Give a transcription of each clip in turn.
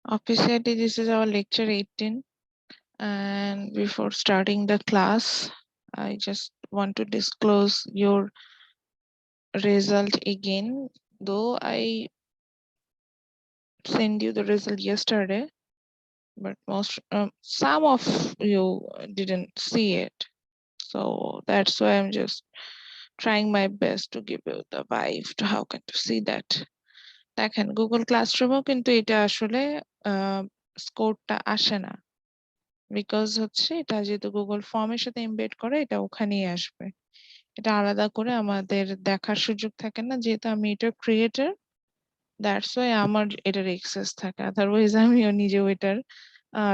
Officially, this is our lecture 18. And before starting the class, I just want to disclose your result again. Though I sent you the result yesterday, but some of you didn't see it. So that's why I'm just trying my best to give you the vibe to how can to see that. দেখেন Google ক্লাসরুমও কিন্তু এটা আসলে স্কোরটা আসে না, because হচ্ছে এটা যেহেতু Google ফর্মের সাথে এমবেড করে, এটা ওখানেই আসবে। এটা আলাদা করে আমাদের দেখার সুযোগ থাকে না, যেহেতু আমি এটা ক্রিয়েটর, দ্যাটস ওয়াই আমার এটার এক্সেস থাকে। আদারওয়াইজ আমিও নিজেও এটার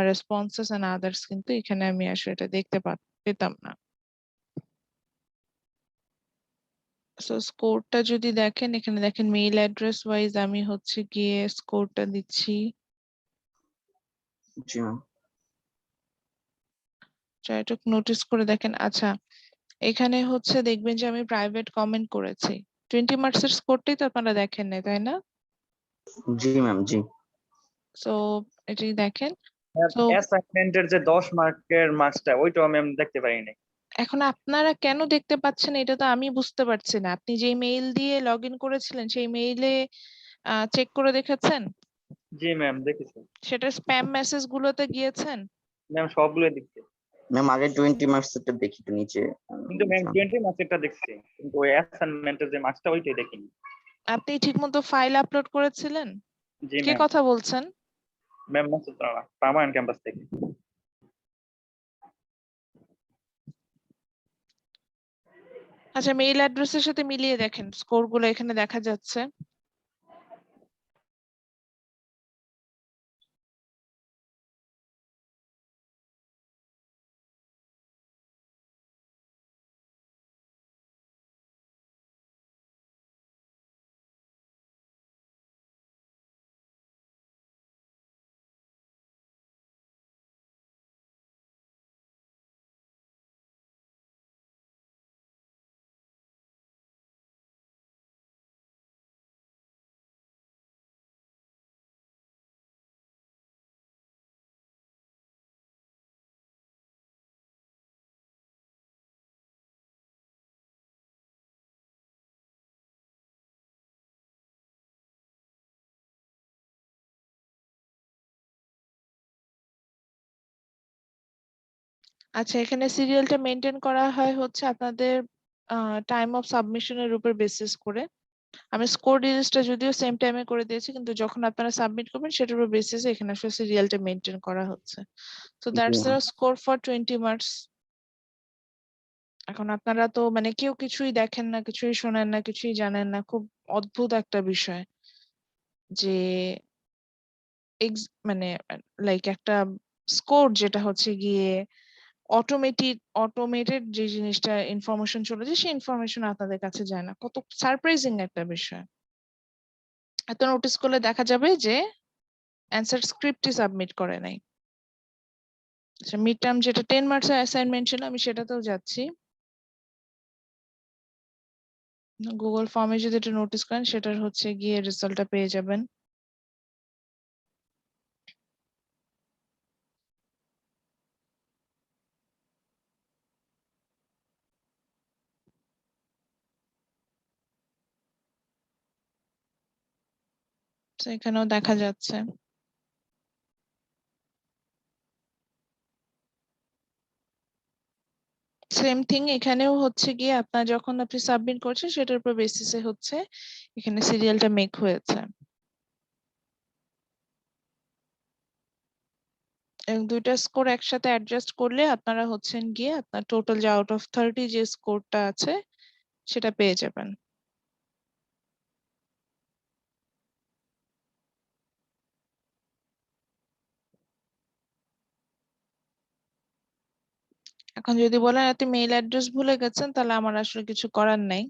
রেসপন্সেস এন্ড আদার্স কিন্তু এখানে আমি আসলে এটা দেখতে পেতাম না। সো স্কোরটা যদি দেখেন, এখানে দেখেন মেইল অ্যাড্রেস ওয়াইজ আমি হচ্ছে গিয়ে স্কোরটা দিচ্ছি। জি ম্যাম। একটু নোটিস করে দেখেন। আচ্ছা, এখানে হচ্ছে দেখবেন যে আমি প্রাইভেট কমেন্ট করেছি। 20 মার্কস এর স্কোরটাই তো আপনারা দেখেন না, তাই না? জি ম্যাম। জি। সো এটাই দেখেন। তো অ্যাসাইনমেন্টের যে 10 মার্কের মার্কসটা ওইটাও আমি দেখতে পারি নাই। এখন আপনারা কেন দেখতে পাচ্ছেন এটা তো আমি বুঝতে পারছি না। আপনি যে মেইল দিয়ে লগইন করেছিলেন সেই মেইলে চেক করে দেখেছেন? জি ম্যাম, দেখেছি সেটা স্প্যাম মেসেজ গুলোতে গিয়েছেন? ম্যাম, সবগুলো দেখছি। ম্যাম আগে 20 মার্কস এরটা দেখি তো নিচে। কিন্তু ম্যাম 20 মার্কসেরটা দেখছি, কিন্তু ওই অ্যাসাইনমেন্টের যে মার্কসটা ওইটাই দেখিনি। আপনি ঠিকমতো ফাইল আপলোড করেছিলেন? জি কে ম্যাম। কথা বলছেন? Ma'am Masud Rana, permanent campus থেকে। আচ্ছা, মেইল অ্যাড্রেসের সাথে মিলিয়ে দেখেন, স্কোর গুলো এখানে দেখা যাচ্ছে। আচ্ছা, এখানে সিরিয়ালটা মেনটেন করা হয় হচ্ছে আপনাদের টাইম অফ সাবমিশনের উপর বেসিস করে। আমি স্কোর ডিটেইলসটা যদিও সেম টাইমে করে দিয়েছি, কিন্তু যখন আপনারা সাবমিট করবেন সেটার উপর বেসিসে এখানে আসলে সিরিয়ালটা মেনটেন করা হচ্ছে। So that's the score for 20 marks. এখন আপনারা তো মানে কেউ কিছুই দেখেন না, কিছুই শোনেন না, কিছুই জানেন না। খুব অদ্ভুত একটা বিষয় যে মানে লাইক একটা স্কোর যেটা হচ্ছে গিয়ে অটোমেটেড যে জিনিসটা ইনফরমেশন চলে যায়, সেই ইনফরমেশন আপনাদের কাছে যায় না। কত সারপ্রাইজিং একটা বিষয়। এত নোটিস করলে দেখা যাবে যে অ্যান্সার স্ক্রিপ্টই সাবমিট করে নাই। আচ্ছা, মিড টার্ম যেটা 10 মার্কসের অ্যাসাইনমেন্ট ছিল, আমি সেটাতেও যাচ্ছি। গুগল ফর্মে যদি এটা নোটিস করেন, সেটার হচ্ছে গিয়ে রেজাল্টটা পেয়ে যাবেন। তো এখানেও দেখা যাচ্ছে। সেম থিং এখানেও হচ্ছে গিয়ে আপনার যখন আপনি সাবমিট করছেন সেটার উপর বেসিসে হচ্ছে এখানে সিরিয়ালটা মেক হয়েছে। এবং দুইটা স্কোর একসাথে অ্যাডজাস্ট করলে আপনারা হচ্ছেন গিয়ে আপনার টোটাল যে আউট অফ 30 যে স্কোরটা আছে সেটা পেয়ে যাবেন। এখন যদি বলেন আপনি মেইল অ্যাড্রেস ভুলে গেছেন, তাহলে আমার আসলে কিছু করার নাই।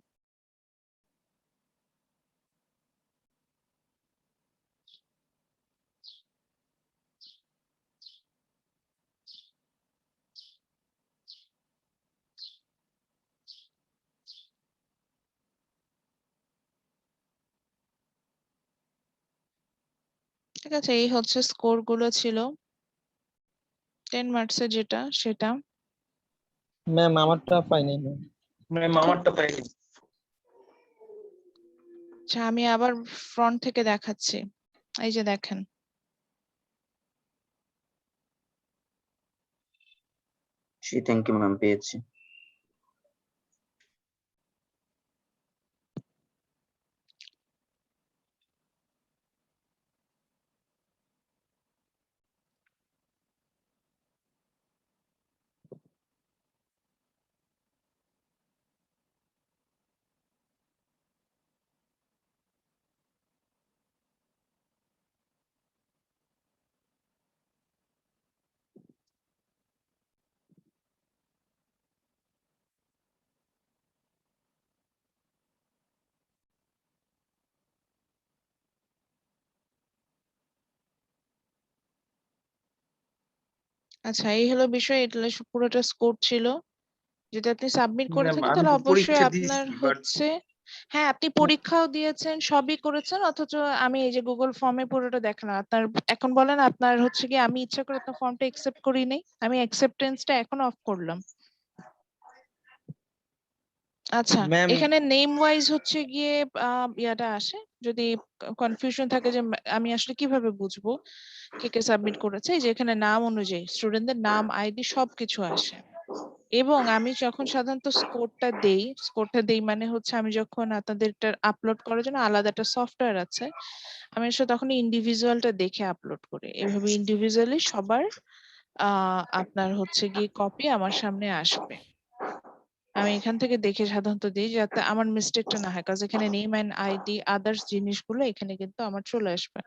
ঠিক আছে, এই হচ্ছে স্কোর গুলো ছিল 10 মার্কসের যেটা সেটা। ম্যাম আমারটা পাইনি ম্যাম। ম্যাম আমারটা পাইনি। আচ্ছা, আমি আবার ফ্রন্ট থেকে দেখাচ্ছি। এই যে দেখেন, থ্যাংক ইউ ম্যাম, পেয়েছি। আচ্ছা এই হলো বিষয়, এটা হলো পুরোটা স্কোর ছিল। যদি আপনি সাবমিট করে ম্যাম থাকেন আমি তাহলে তো অবশ্যই পরীক্ষা আপনার দিয়েছি বাট হচ্ছে, হ্যাঁ আপনি পরীক্ষাও দিয়েছেন, সবই করেছেন, অথচ আমি এই যে গুগল ফর্মে পুরোটা দেখালাম আপনার। এখন বলেন আপনার হচ্ছে কি, আমি ইচ্ছা করে আপনার ফর্মটা একসেপ্ট করি নাই, আমি অ্যাকসেপ্টেন্সটা এখন অফ করলাম। আচ্ছা, ম্যাম এখানে নেম ওয়াইজ হচ্ছে গিয়ে ইয়াটা আসে। যদি কনফিউশন থাকে যে আমি আসলে কিভাবে বুঝবো কে কে সাবমিট করেছে, এই যে এখানে নাম অনুযায়ী স্টুডেন্টদের নাম, আইডি সবকিছু আসে। এবং আমি যখন সাধারণত স্কোরটা দেই মানে হচ্ছে আমি যখন আপনাদেরটা আপলোড করার জন্য আলাদা একটা সফটওয়্যার আছে, আমি আসলে তখন ইন্ডিভিজুয়ালটা দেখে আপলোড করি। এভাবে ইন্ডিভিজুয়ালি সবার আপনার হচ্ছে গিয়ে কপি আমার সামনে আসবে। আমি এখান থেকে দেখে সাধারণত দিই যাতে আমার মিস্টেকটা না হয়, কারণ এখানে নেম এন্ড আইডি আদার্স জিনিসগুলো এখানে কিন্তু আমার চলে আসবে।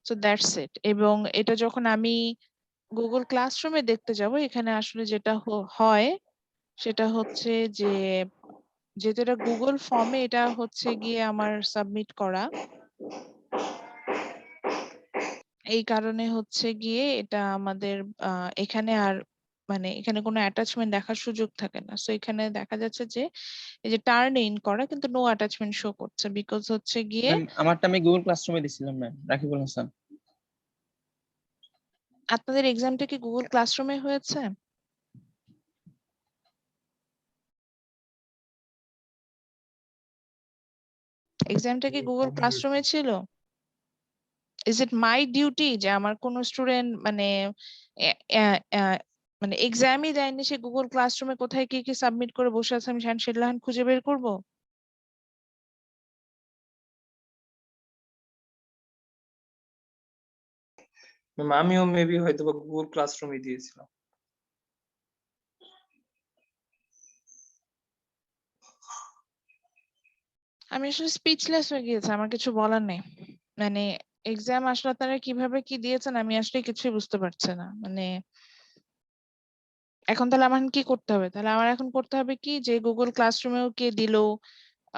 So that's it. এবং এটা যখন আমি গুগল ক্লাসরুমে দেখতে যাব, এখানে আসলে যেটা হয় সেটা হচ্ছে যে, যেহেতু এটা গুগল ফর্মে, এটা হচ্ছে গিয়ে আমার সাবমিট করা, এই কারণে হচ্ছে গিয়ে এটা আমাদের এখানে আর মানে এখানে কোনো অ্যাটাচমেন্ট দেখার সুযোগ থাকে না। সো এখানে দেখা যাচ্ছে যে এই যে টার্ন ইন করা, কিন্তু নো অ্যাটাচমেন্ট শো করছে, বিকজ হচ্ছে গিয়ে ম্যাম আমারটা আমি গুগল ক্লাসরুমে দিছিলাম ম্যাম, রাকিবুল হাসান। আপনাদের এক্সামটা কি গুগল ক্লাসরুমে হয়েছে? এক্সামটা কি গুগল ক্লাসরুমে ছিল? ইজ ইট মাই ডিউটি যে আমার কোনো স্টুডেন্ট মানে মানে এক্সামই দেয়নি, সে গুগল ক্লাসরুমে কোথায় কি কি সাবমিট করে বসে আছে, আমি সেটা খুঁজে বের করবো? ম্যাম আমিও মেবি হয়তো বা গুগল ক্লাসরুমে দিয়েছিলাম। আমি আসলে স্পিচলেস হয়ে গিয়েছি, আমার কিছু বলার নেই। মানে এক্সাম আসলে আপনারা কিভাবে কি দিয়েছেন আমি আসলে কিছুই বুঝতে পারছি না। মানে এখন তাহলে আমার কি করতে হবে? তাহলে আমার এখন করতে হবে কি, যে গুগল ক্লাসরুমেও কে দিলো,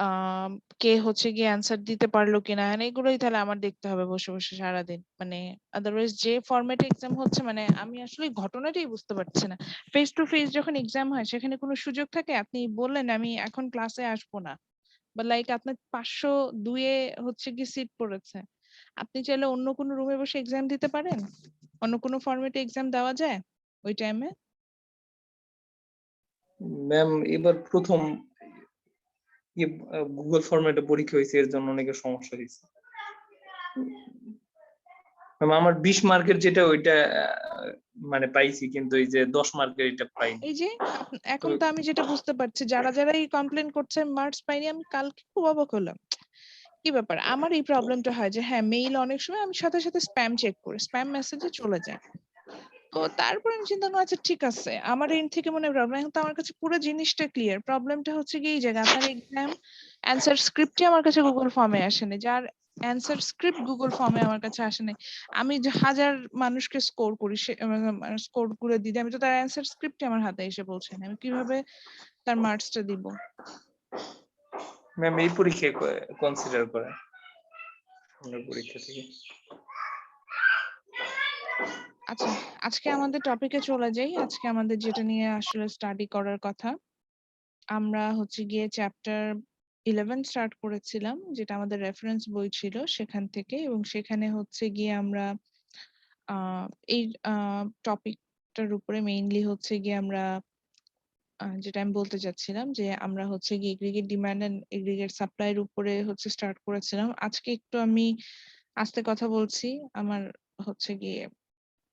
আহ কে হচ্ছে গিয়ে অ্যান্সার দিতে পারলো কিনা, মানে এগুলোই তাহলে আমার দেখতে হবে বসে বসে সারাদিন। মানে আদারওয়াইজ যে ফরম্যাটে এক্সাম হচ্ছে, মানে আমি আসলে ঘটনাটাই বুঝতে পারছি না। ফেস টু ফেস যখন এক্সাম হয় সেখানে কোনো সুযোগ থাকে, আপনি বললেন আমি এখন ক্লাসে আসবো না, বা লাইক আপনার 502-এ হচ্ছে কি সিট পড়েছে, আপনি চাইলে অন্য কোনো রুমে বসে এক্সাম দিতে পারেন? অন্য কোনো ফরম্যাটে এক্সাম দেওয়া যায় ওই টাইমে? ম্যাম এবার প্রথম গুগল ফরম্যাটে পরীক্ষা হয়েছে, এর জন্য অনেকের সমস্যা হয়েছে। ম্যাম আমার 20 মার্কের যেটা ওইটা মানে পাইছি, কিন্তু এই যে 10 মার্কের এটা পাইনি। এই যে এখন তো আমি যেটা বুঝতে পারছি, যারা যারা এই কমপ্লেন করছে মার্কস পাইনি, আমি কালকে খুব অবাক হলাম। কি ব্যাপার, আমার এই প্রবলেমটা হয় যে হ্যাঁ মেইল অনেক সময় আমি সাথে সাথে স্প্যাম চেক করি, স্প্যাম মেসেজে চলে যায়। তো তারপর আমি চিন্তা করলাম আচ্ছা ঠিক আছে, আমার এন্ড থেকে মনে হয় প্রবলেম, এখন তো আমার কাছে পুরো জিনিসটা ক্লিয়ার। প্রবলেমটা হচ্ছে কি এই জায়গায়, আপনার এক্সাম অ্যান্সার স্ক্রিপ্টই আমার কাছে গুগল ফর্মে আসেনি, যার অ্যান্সার স্ক্রিপ্ট গুগল ফর্মে আমার কাছে আসেনি। আমি যে হাজার মানুষকে স্কোর করি, স্কোর গুলো দিই, আমি তো তার অ্যান্সার স্ক্রিপ্টই আমার হাতে এসে পৌঁছে না, আমি কিভাবে তার মার্কসটা দিব? ম্যাম এই পরীক্ষায় কনসিডার করেন পরীক্ষা থেকে। আচ্ছা, আজকে আমাদের টপিকে চলে যাই। আজকে আমাদের যেটা নিয়ে আসলে স্টাডি করার কথা, আমরা হচ্ছে গিয়ে চ্যাপ্টার 11 স্টার্ট করেছিলাম, যেটা আমাদের রেফারেন্স বই ছিল সেখান থেকে, এবং সেখানে হচ্ছে গিয়ে আমরা এই টপিকটার উপরে মেইনলি হচ্ছে গিয়ে আমরা যেটা আমি বলতে চাচ্ছিলাম যে আমরা হচ্ছে গিয়ে এগ্রিগেট ডিমান্ড এন্ড এগ্রিগেট সাপ্লাইয়ের উপরে হচ্ছে স্টার্ট করেছিলাম। আজকে একটু আমি আস্তে কথা বলছি, আমার হচ্ছে গিয়ে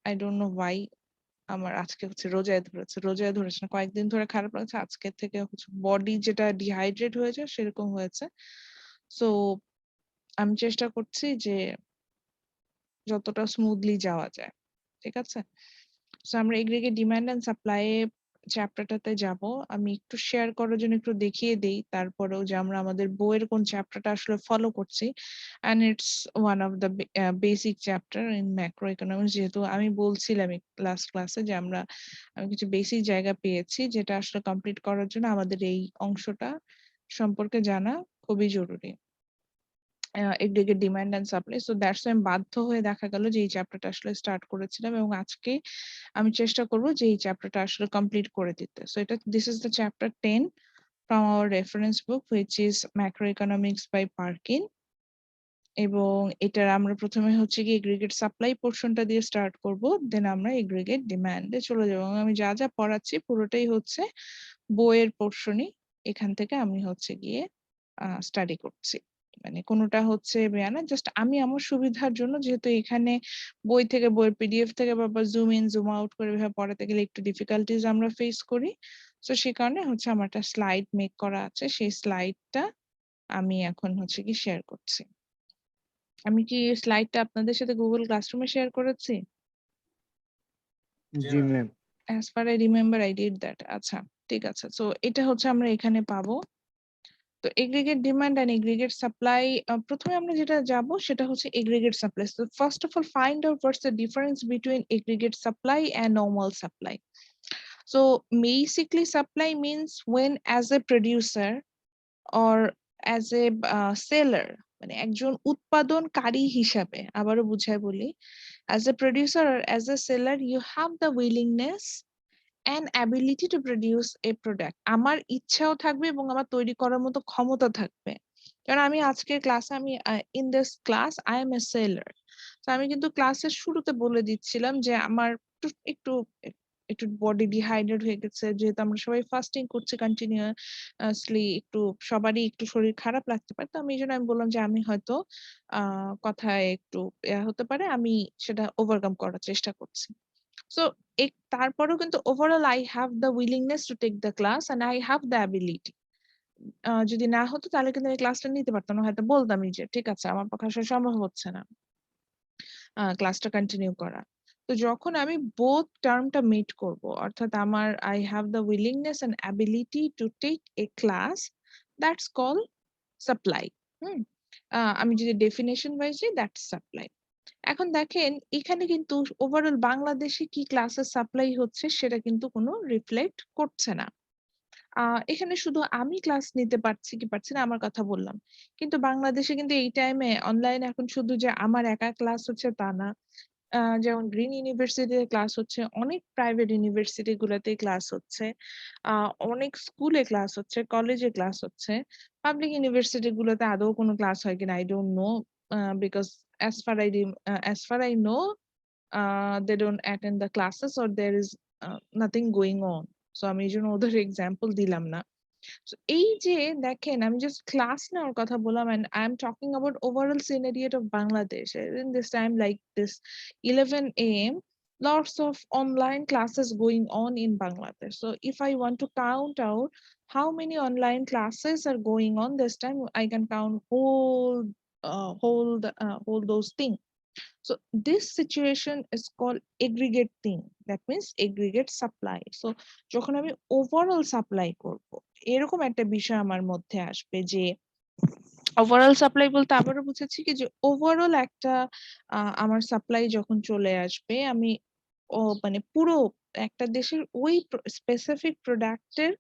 আই ডোন্ট নো ওয়াই আমার আজকে হচ্ছে রোজায় ধরেছে না, কয়েকদিন ধরে খারাপ লাগছে, আজকে থেকে হচ্ছে বডি যেটা ডিহাইড্রেট হয়েছে সেরকম হয়েছে। সো আমি চেষ্টা করছি যে যতটা স্মুথলি যাওয়া যায়, ঠিক আছে। সো আমরা এগ্রিগেট ডিমান্ড এন্ড সাপ্লাই চ্যাপ্টারটাতে যাব। আমি একটু শেয়ার করার জন্য একটু দেখিয়ে দেই তারপরেও যে আমরা আমাদের বইয়ের কোন চ্যাপ্টারটা আসলে ফলো করছি, and it's one of the basic chapter in macroeconomics. যেহেতু আমি বলছিলাম লাস্ট ক্লাসে যে আমি কিছু বেসিক জায়গা পেয়েছি যেটা আসলে কমপ্লিট করার জন্য আমাদের এই অংশটা সম্পর্কে জানা খুবই জরুরি, aggregate demand and supply. So that's আমি বাধ্য হয়ে দেখা গেল যে এই চ্যাপ্টারটা আসলে স্টার্ট করেছিলাম, এবং আজকে আমি চেষ্টা করব যে এই চ্যাপ্টারটা আসলে কমপ্লিট করে দিতে। So this is the chapter 10 from our reference book, which is Macroeconomics by Parkin. এবং এটার আমরা প্রথমে হচ্ছে কি এগ্রিগেট সাপ্লাই পোর্শনটা দিয়ে স্টার্ট করব, দেন আমরা এগ্রিগেট ডিমান্ডে চলে যাব। এবং আমি যা যা পড়াচ্ছি পুরোটাই হচ্ছে বইয়ের পোর্শনই, এখান থেকে আমি হচ্ছে গিয়ে স্টাডি করছি, মানে কোনোটা হচ্ছে বেয়ানা, জাস্ট আমি আমার সুবিধার জন্য, যেহেতু এখানে বই থেকে বইয়ের পিডিএফ থেকে বাবা জুম ইন জুম আউট করে এভাবে পড়াতে গেলে একটু ডিফিকাল্টিজ আমরা ফেস করি। তো সেই কারণে হচ্ছে আমার একটা স্লাইড মেক করা আছে, সেই স্লাইডটা আমি এখন হচ্ছে কি শেয়ার করছি। আমি কি স্লাইডটা আপনাদের সাথে গুগল ক্লাসরুমে শেয়ার করেছি? জি ma'am. as far I remember I did that. আচ্ছা ঠিক আছে, সো এটা হচ্ছে আমরা এখানে পাবো। তো aggregate demand and aggregate supply, প্রথমে আমরা যেটা যাব সেটা হচ্ছে aggregate supply. So first of all find out what's the difference between aggregate supply and normal supply. So basically supply means when as a producer or as a seller, মানে একজন উৎপাদনকারী হিসাবে, আবারও বুঝাই বলি, as a producer or as a seller you have the willingness and ability to produce a product. আমার ইচ্ছাও থাকবে এবং আমার তৈরি করার মতো ক্ষমতা থাকবে। কারণ আমি আজকের ক্লাসে আমি in this class I M A seller. তো আমি কিন্তু ক্লাসের শুরুতে বলে দিচ্ছিলাম যে আমার একটু একটু বডি ডিহাইড্রেট হয়ে গেছে, যেহেতু আমরা সবাই ফাস্টিং করছি কন্টিনিউয়াসলি, একটু সবারই একটু শরীর খারাপ লাগতে পারে। তো আমি এই জন্য আমি বললাম যে আমি হয়তো কথায় একটু হতে পারে, আমি সেটা ওভারকাম করার চেষ্টা করছি। সো তারপরেও কিন্তু overall I have the willingness to take the class and I have the ability. যদি না হতো তাহলে কিন্তু আমি ক্লাসটা নিতে পারতাম না, হয়তো বলতামই যে ঠিক আছে আমার পক্ষে আসলে সম্ভব হচ্ছে না ক্লাসটা কন্টিনিউ করা। তো যখন আমি বোথ টার্মটা মিট করব, অর্থাৎ আমার I have the willingness and ability to take a class, that's call supply. আমি যদি ডেফিনেশন ওয়াইজ যাই, দ্যাটস সাপ্লাই। এখন দেখেন এখানে কিন্তু ওভারঅল বাংলাদেশে কি ক্লাসের সাপ্লাই হচ্ছে সেটা কিন্তু কোনো রিফ্লেক্ট করছে না। এখানে শুধু আমি ক্লাস নিতে পারছি কি পারছি না আমার কথা বললাম, কিন্তু বাংলাদেশে কিন্তু এই টাইমে অনলাইন এখন শুধু যে আমার একা ক্লাস হচ্ছে তা না। যেমন গ্রিন ইউনিভার্সিটিতে ক্লাস হচ্ছে, অনেক প্রাইভেট ইউনিভার্সিটি গুলাতে ক্লাস হচ্ছে, অনেক স্কুলে ক্লাস হচ্ছে, কলেজে ক্লাস হচ্ছে। পাবলিক ইউনিভার্সিটি গুলোতে আদৌ কোনো ক্লাস হয় কিনা I don't know, because as far I know they don't attend the classes or there is nothing going on. So আমি এই জন্য ওদের এক্সাম্পল দিলাম না। So এই যে দেখেন আমি জাস্ট ক্লাস নেওয়ার কথা বললাম, and I am talking about overall scenario of Bangladesh in this time like this 11 a.m. lots of online classes going on in Bangladesh. So if I want to count out how many online classes are going on this time, I can count whole those things. So this situation is called aggregate thing. That means aggregate supply. So যখন আমি overall supply করব, এরকম একটা বিষয় আমার মধ্যে আসবে যে ওভারঅল সাপ্লাই বলতে আবারও বুঝেছি কি যে ওভারঅল একটা আমার সাপ্লাই যখন চলে আসবে, আমি মানে পুরো একটা দেশের ওই স্পেসিফিক প্রোডাক্টের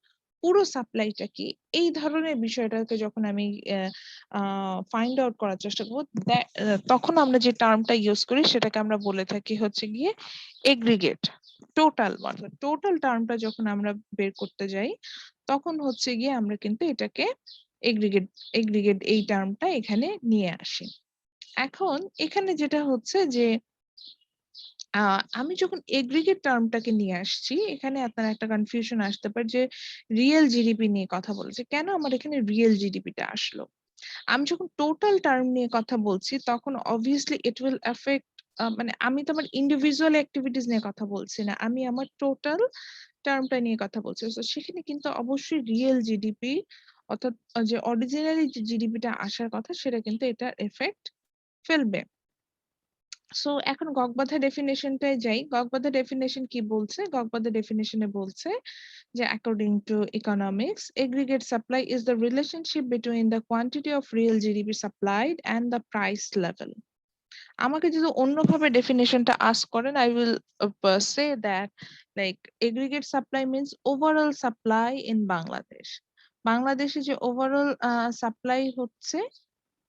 পুরো সাপ্লাইটা কি, এই ধরনের বিষয়টাকে যখন আমি ফাইন্ড আউট করার চেষ্টা করবো, তখন আমরা যে টার্মটা ইউজ করি সেটাকে আমরা বলে থাকি হচ্ছে গিয়ে এগ্রিগেট। টোটাল টার্মটা যখন আমরা বের করতে যাই তখন হচ্ছে গিয়ে আমরা কিন্তু এটাকে এগ্রিগেট এই টার্মটা এখানে নিয়ে আসি। এখন এখানে যেটা হচ্ছে যে আমি যখন এগ্রিগেট টার্মটাকে নিয়ে আসছি, এখানে আপনার একটা কনফিউশন আসতে পারে যে রিয়েল জিডিপি নিয়ে কথা বলেছে, কেন আমার এখানে রিয়েল জিডিপিটা আসলো? আমি যখন টোটাল টার্ম নিয়ে কথা বলছি তখন অবভিয়াসলি ইট উইল এফেক্ট, মানে আমি তো আমার ইন্ডিভিজুয়াল অ্যাক্টিভিটিস নিয়ে কথা বলছি না, আমি আমার টোটাল টার্মটা নিয়ে কথা বলছি। তো সেখানে কিন্তু অবশ্যই রিয়েল জিডিপি অর্থাৎ যে অরিজিনালি যে জিডিপিটা আসার কথা সেটা কিন্তু এটা এফেক্ট ফেলবে। সো এখন গগবাধা ডেফিনেশনটায় যাই। গগবাধা ডেফিনেশন কি বলছে? গগবাধা ডেফিনেশনে বলছে যে according to economics, aggregate supply is the relationship between the quantity of real GDP supplied and the price level. আমাকে যদি অন্যভাবে ডেফিনেশনটা আস্ক করেন, I will say that like aggregate supply means overall supply in Bangladesh. বাংলাদেশে যে overall supply হচ্ছে,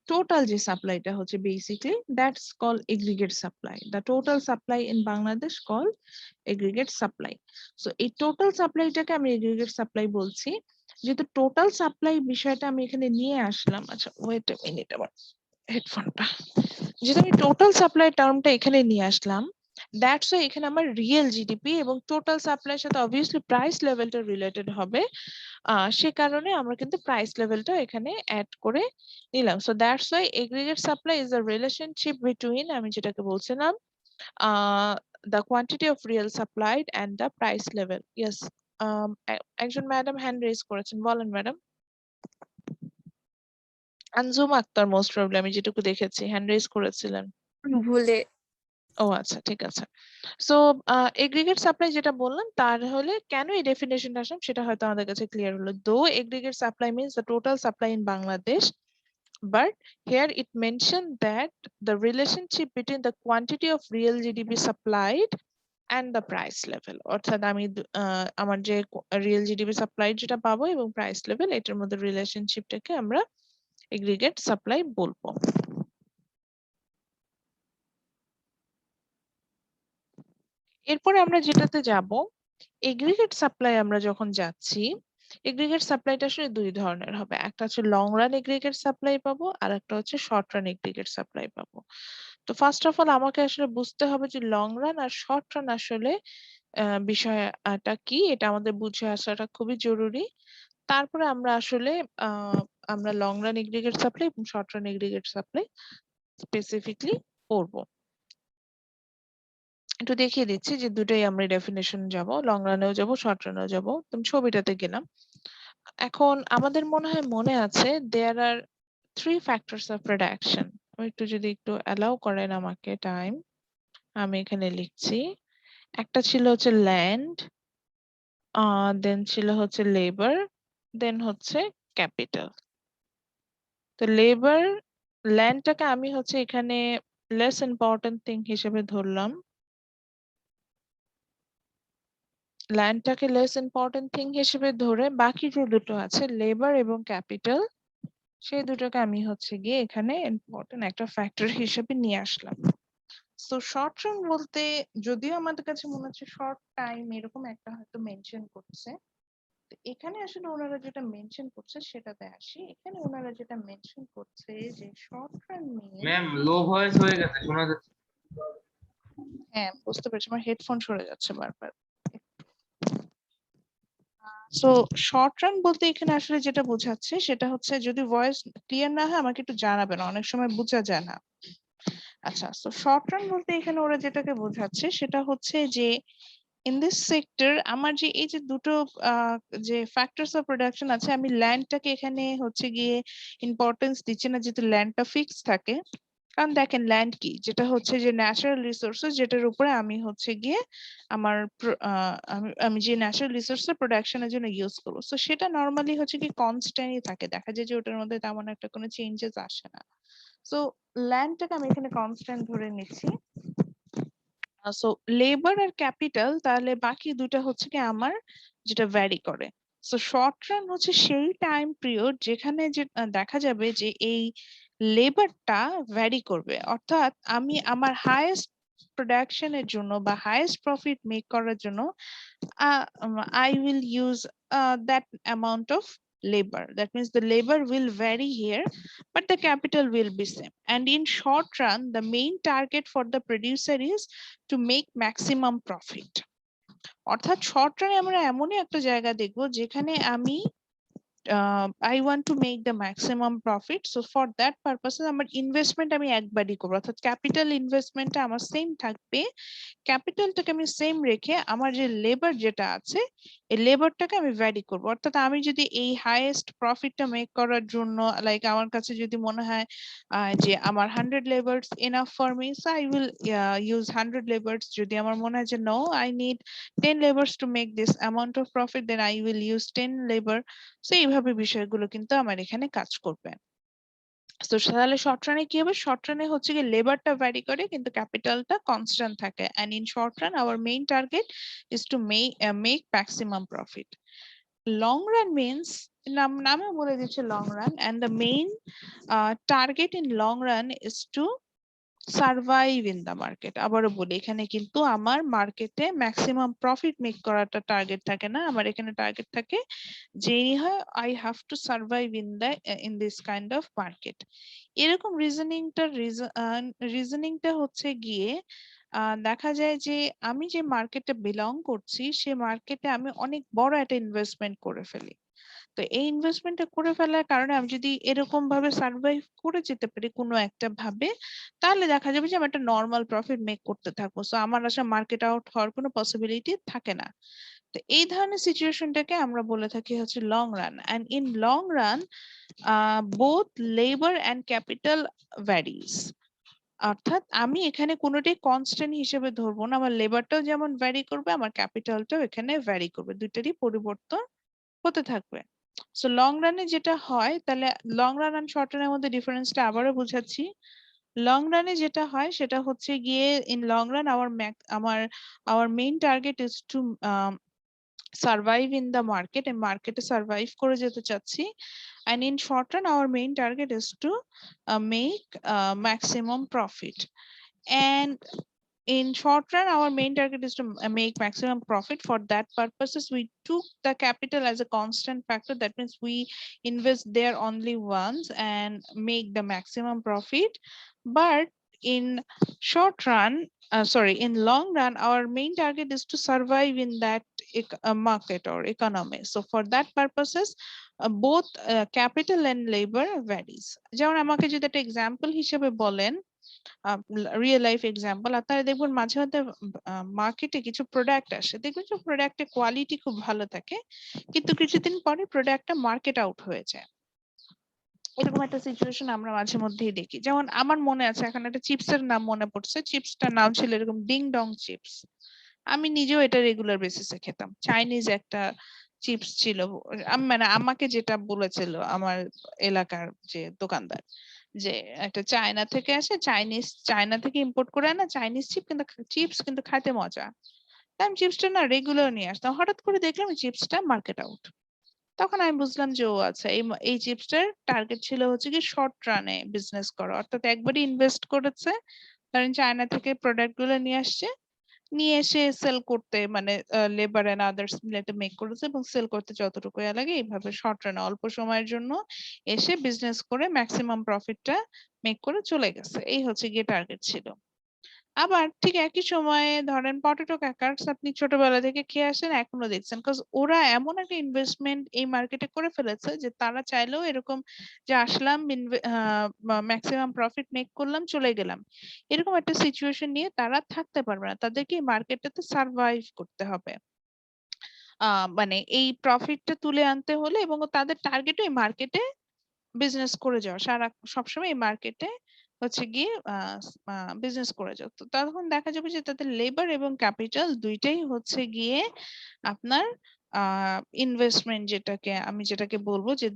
total যে সাপ্লাইটা হচ্ছে basically that's called aggregate supply. The total supply in Bangladesh called aggregate supply. So এই total সাপ্লাইটাকে আমি aggregate supply বলছি। যেহেতু total supply বিষয়টা আমি এখানে নিয়ে আসলাম, আচ্ছা ওয়েট আ মিনিট, আমার হেডফোনটা, যেহেতু আমি টোটাল সাপ্লাই টার্মটা এখানে নিয়ে আসলাম, দ্যাটস ওয়াই এখানে আমার রিয়েল জিডিপি এবং টোটাল সাপ্লাইয়ের সাথে অবভিয়াসলি প্রাইস লেভেলটা রিলেটেড হবে। সে কারণে আমরা কিন্তু প্রাইস লেভেলটা এখানে অ্যাড করে নিলাম। So that's why aggregate supply is the relationship between, আমি যেটাকে বলছিলাম, the quantity of real supplied and the price level. Yes, একজন ম্যাডাম হ্যান্ড রেজ করেছেন, বলেন madam. Anjum Akhtar most problem, আমি যেটুকু দেখেছি হ্যান্ড রেজ করেছিলেন। ভুলে। ও আচ্ছা, ঠিক আছে। সো এগ্রিগেট সাপ্লাই যেটা বললাম, তাহলে কেন এই ডেফিনেশনটা আসলাম সেটা হয়তো আমাদের কাছে ক্লিয়ার হলো। দো aggregate supply means the total supply in Bangladesh, but here it mentioned that the relationship between the quantity of real GDP supplied and the price level, অর্থাৎ আমি আমার যে রিয়েল জিডিপি সাপ্লাই যেটা পাবো এবং প্রাইস লেভেল, এটার মধ্যে রিলেশনশিপটাকে আমরা এগ্রিগেট সাপ্লাই বলবো। এরপরে আমরা যেটাতে যাব, এগ্রিগেট সাপ্লাই আমরা যখন যাচ্ছি, এগ্রিগেট সাপ্লাইটা আসলে দুই ধরনের হবে, একটা হচ্ছে লং রান এগ্রিগেট সাপ্লাই পাবো আর একটা হচ্ছে শর্ট রান এগ্রিগেট সাপ্লাই পাবো। তো ফার্স্ট অফ অল আমাকে আসলে বুঝতে হবে যে লং রান আর শর্ট রান আসলে বিষয়টা কি, এটা আমাদের বুঝে আসাটা খুবই জরুরি। তারপরে আমরা আসলে আমরা লং রান এগ্রিগেট সাপ্লাই এবং short run aggregate supply specifically পড়বো। একটু দেখিয়ে দিচ্ছি যে দুটোই আমরা ডেফিনেশন যাব, লং রানেও যাব, শর্ট রানেও যাব। তুমি ছবিটাতে গেলাম। এখন আমাদের মনে আছে দেয়ার আর 3 ফ্যাক্টরস অফ প্রোডাকশন। একটু যদি একটু অ্যালাউ করেন আমাকে টাইম, আমি এখানে লিখছি। একটা ছিল হচ্ছে ল্যান্ড, দেন ছিল হচ্ছে লেবার, দেন হচ্ছে ক্যাপিটাল। তো লেবার, ল্যান্ডটাকে আমি হচ্ছে এখানে লেস ইম্পর্টেন্ট থিং হিসেবে ধরলাম, ল্যান্ডটাকে লেস ইম্পর্টেন্ট থিং হিসেবে ধরে বাকি যে দুটো আছে লেবার এবং ক্যাপিটাল, সেই দুটোকে আমি হচ্ছে গিয়ে এখানে ইম্পর্টেন্ট একটা ফ্যাক্টর হিসেবে নিয়ে আসলাম। তো শর্ট রান বলতে যদিও আমাদের কাছে মনে হচ্ছে শর্ট টাইম এরকম একটা হয়তো মেনশন করছে, তো এখানে আসলে ওনারা যেটা মেনশন করছে সেটাতে আসি। এখানে ওনারা যেটা মেনশন করছে যে শর্ট রান নিয়ে, ম্যাম লো ভয়েস হয়ে গেছে, শোনা যাচ্ছে। হ্যাঁ বুঝতে পারছি, আমার হেডফোন সরে যাচ্ছে বারবার। সো শর্ট রান বলতে এখানে আসলে যেটা বোঝাচ্ছে সেটা হচ্ছে, যদি ভয়েস ক্লিয়ার না হয় আমাকে একটু জানাবেন, অনেক সময় বোঝা যায় না। আচ্ছা, সো শর্ট রান বলতে এখানে ওরা যেটাকে বোঝাচ্ছে সেটা হচ্ছে যে ইন দিস সেক্টর আমার যে এই যে দুটো যে ফ্যাক্টরস অফ প্রোডাকশন আছে, আমি ল্যান্ডটাকে এখানে হচ্ছে গিয়ে ইম্পর্টেন্স দিচ্ছি না, যেহেতু ল্যান্ডটা ফিক্স থাকে। কারণ দেখেন ল্যান্ড কি, যেটা হচ্ছে যে ন্যাচারাল রিসোর্সেস, যেটার উপরে আমি হচ্ছে গিয়ে আমার আমি যে ন্যাচারাল রিসোর্সের প্রোডাকশনের জন্য ইউজ করবো, তো সেটা নর্মালি হচ্ছে কি কনস্ট্যান্টই থাকে, দেখা যায় যে ওটার মধ্যে তেমন একটা কোনো চেঞ্জেস আসে না। সো ল্যান্ডটাকে আমি এখানে কনস্ট্যান্ট ধরে নিচ্ছি। সো লেবার আর ক্যাপিটাল, তাহলে বাকি দুটো হচ্ছে কি আমার যেটা ভ্যারি করে। সো শর্ট রান হচ্ছে সেই টাইম পিরিয়ড যেখানে যে দেখা যাবে যে এই লেবারটা ভ্যারি করবে, অর্থাৎ আমি আমার হাইয়েস্ট প্রোডাকশনের জন্য বা হাইয়েস্ট প্রফিট মেক করার জন্য I will use that amount of labor. That means the labor will vary here, but the capital will be same. And in short run, the main target for the producer is to make maximum profit. অর্থাৎ short রানে আমরা এমনই একটা জায়গা দেখবো যেখানে আমি I want to make the maximum profit. So for that purpose, আমার ইনভেস্টমেন্ট আমি একবারই করবো, অর্থাৎ ক্যাপিটাল ইনভেস্টমেন্টটা আমার সেম থাকবে। ক্যাপিটালটাকে আমি সেম রেখে আমার যে লেবার যেটা আছে এই লেবারটাকে আমি ভ্যারি করব। অর্থাৎ আমি যদি এই হাইয়েস্ট প্রফিটটা মেক করার জন্য লাইক আমার কাছে যদি মনে হয় যে আমার 100 labours enough for me, so I will use 100 labours. যদি আমার মনে হয় যে no, I need 10 labours to make this amount of profit, then I will use 10 labour. So এইভাবে বিষয়গুলো কিন্তু আমার এখানে কাজ করবে। তো তাহলে শর্ট রানে কি হবে? শর্ট রানে হচ্ছে কি লেবারটা ভ্যারি করে কিন্তু ক্যাপিটালটা কনস্ট্যান্ট থাকে। And in short run our main target is to make maximum profit. Long run means নামে বলে দিচ্ছে long run, and the main target in long run is to survive in the market. আবারও বলি, এখানে কিন্তু আমার মার্কেটে ম্যাক্সিমাম প্রফিট মেক করাটা টার্গেট থাকে না, আমার এখানে টার্গেট থাকে যেই হয় I have to survive in this kind of market. এরকম রিজনিংটা হচ্ছে গিয়ে দেখা যায় যে আমি যে মার্কেটে বিলং করছি সে মার্কেটে আমি অনেক বড় একটা ইনভেস্টমেন্ট করে ফেলি। তো এই ইনভেস্টমেন্টটা করে ফেলার কারণে আমি যদি এরকম ভাবে সার্ভাইভ করে যেতে পারি কোনো একটা ভাবে, তাহলে দেখা যাবে যে আমি একটা নর্মাল প্রফিট মেক করতে থাকবো। সো আমার আসলে মার্কেট আউট হওয়ার কোনো পসিবিলিটি থাকে না। তো এই ধরনের সিচুয়েশনটাকে আমরা বলে থাকি হচ্ছে long run. And in long run both labour and capital varies. অর্থাৎ আমি এখানে কোনোটাই কনস্ট্যান্ট হিসেবে ধরবো না, আমার লেবারটাও যেমন ভ্যারি করবে আমার ক্যাপিটালটাও এখানে ভ্যারি করবে, দুইটারই পরিবর্তন হতে থাকবে। সো লং রানে যেটা হয়, তাহলে লং রান আর শর্ট রানের মধ্যে ডিফারেন্সটা আবারও বুঝাচ্ছি। লং রানে যেটা হয় সেটা হচ্ছে গিয়ে ইন লং রান আমার main target is to survive in the market, and মার্কেটে সার্ভাইভ করে যেতে চাচ্ছি। and in short run our main target is to make maximum profit, and in short run our main target is to make maximum profit. For that purposes we took the capital as a constant factor. That means we invest there only once and make the maximum profit. But in short run in long run our main target is to survive in that market or economy. So for that purposes both capital and labor varies. যেমন আমাকে যদি একটা example হিসেবে বলেন, real life example, আপনারা দেখবেন মাঝে মধ্যে মার্কেটে কিছু প্রোডাক্ট আসে, দেখবেন যে প্রোডাক্টের কোয়ালিটি খুব ভালো থাকে কিন্তু কিছুদিন পরে প্রোডাক্টটা মার্কেট আউট হয়ে যায়। এরকম একটা সিচুয়েশন আমরা মাঝে মধ্যেই দেখি। যেমন আমার মনে আছে এখন একটা চিপসের নাম মনে পড়ছে, চিপসটার নাম ছিল এরকম ডিং ডং চিপস। আমি নিজেও এটা রেগুলার বেসিসে খেতাম। চাইনিজ একটা চিপস ছিল, মানে আমাকে যেটা বলেছিল আমার এলাকার যে দোকানদার, যে একটা চায়না থেকে আসে, চায়না থেকে ইম্পোর্ট করে আনা চাইনিজ চিপস কিন্তু খাইতে মজা। তাই আমি চিপসটা না রেগুলার নিয়ে আসতাম। হঠাৎ করে দেখলাম এই চিপসটা মার্কেট আউট। তখন আমি বুঝলাম যে ও আচ্ছা, এই চিপসটার টার্গেট ছিল হচ্ছে কি শর্ট রানে বিজনেস করা, অর্থাৎ একবারই ইনভেস্ট করেছে, ধরেন চায়না থেকে প্রোডাক্ট গুলো নিয়ে আসছে, নিয়ে এসে সেল করতে মানে লেবার এন্ড আদার্স মিলে মেক করেছে এবং সেল করতে যতটুকু লাগে এইভাবে শর্ট রানে অল্প সময়ের জন্য এসে বিজনেস করে ম্যাক্সিমাম প্রফিটটা মেক করে চলে গেছে। এই হচ্ছে গিয়ে টার্গেট ছিল। আবার ঠিক একই সময়ে ধরেন পটেটো ক্র্যাকারস আপনি ছোটবেলা থেকে খেয়ে আসেন, এখনো দেখছেন, কজ ওরা এমন একটা ইনভেস্টমেন্ট এই মার্কেটে করে ফেলেছে যে তারা চাইলেও এরকম যে আসলাম ম্যাক্সিমাম প্রফিট মেক করলাম চলে গেলাম, এরকম একটা সিচুয়েশন নিয়ে তারা থাকতে পারবে না, তাদেরকে এই মার্কেটটাতে সার্ভাইভ করতে হবে। মানে এই প্রফিটটা তুলে আনতে হলে এবং তাদের টার্গেটও এই মার্কেটে বিজনেস করে যাওয়া, সবসময় এই মার্কেটে হচ্ছে গিয়ে বিজনেস করে যাও। তো তখন দেখা যাবে যে তাদের লেবার এবং ক্যাপিটাল দুইটাই হচ্ছে গিয়ে আপনার ইনভেস্টমেন্ট, যেটাকে বলবো যে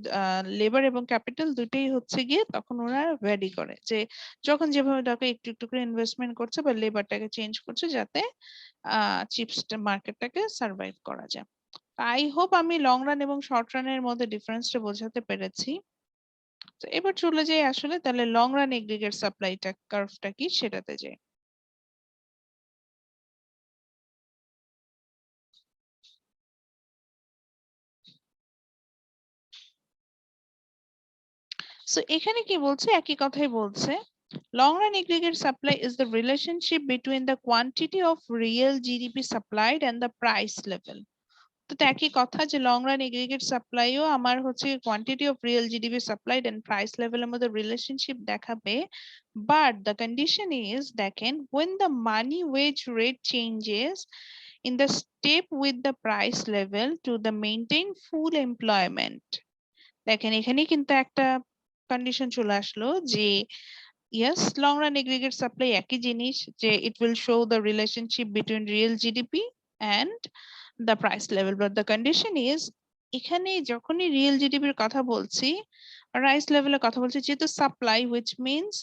লেবার এবং ক্যাপিটাল দুইটাই হচ্ছে গিয়ে তখন ওরা ভ্যারি করে, যে যখন যেভাবে দরকার একটু একটু করে ইনভেস্টমেন্ট করছে বা লেবারটাকে চেঞ্জ করছে যাতে চিপস মার্কেটটাকে সার্ভাইভ করা যায়। আই হোপ আমি লং রান এবং শর্ট রানের মধ্যে ডিফারেন্সটা বোঝাতে পেরেছি। তো এবার চলে যাই আসলে তাহলে লং রান এগ্রিগেট সাপ্লাইটা কার্ভটা কি সেটাতে যাই। সো এখানে কি বলছে, একই কথাই বলছে, long run aggregate supply is the relationship between the quantity of real GDP supplied and the price level. তো একই কথা যে লং রান এগ্রিগেট সাপ্লাইও আমার হচ্ছে quantity of real GDP supplied and price লেভেলের মধ্যে রিলেশনশিপ দেখাবে, বাট দ্য কন্ডিশন ইজ, দেখেন, when the money wage rate changes in the step with the price level to the maintain full employment. দেখেন এখানে কিন্তু একটা কন্ডিশন চলে আসলো যে yes, long run aggregate supply একই জিনিস, যে it will show the relationship between real GDP and the price level, but the condition is এখানে যখনই real GDP এর কথা বলছি, price level এর কথা বলছি, যেহেতু supply, which means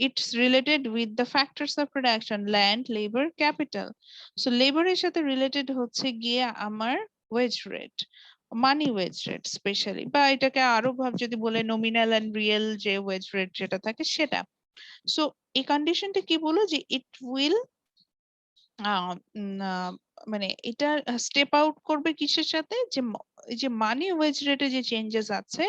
it's related with the factors of production, land, labor, capital. So labor এর সাথে related হচ্ছে গিয়ে আমার wage rate, মানি ওয়েজ রেট স্পেশালি, বা এটাকে আরো ভাব যদি বলে নমিনাল এন্ড রিয়েল যে ওয়েজ রেট যেটা থাকে সেটা। সো এই কন্ডিশনটা কি বলো যে ইট উইল মানে এটা স্টেপ আউট করবে কিসের সাথে, যে এই যে মানি ওয়েজ রেটে যে চেঞ্জেস আছে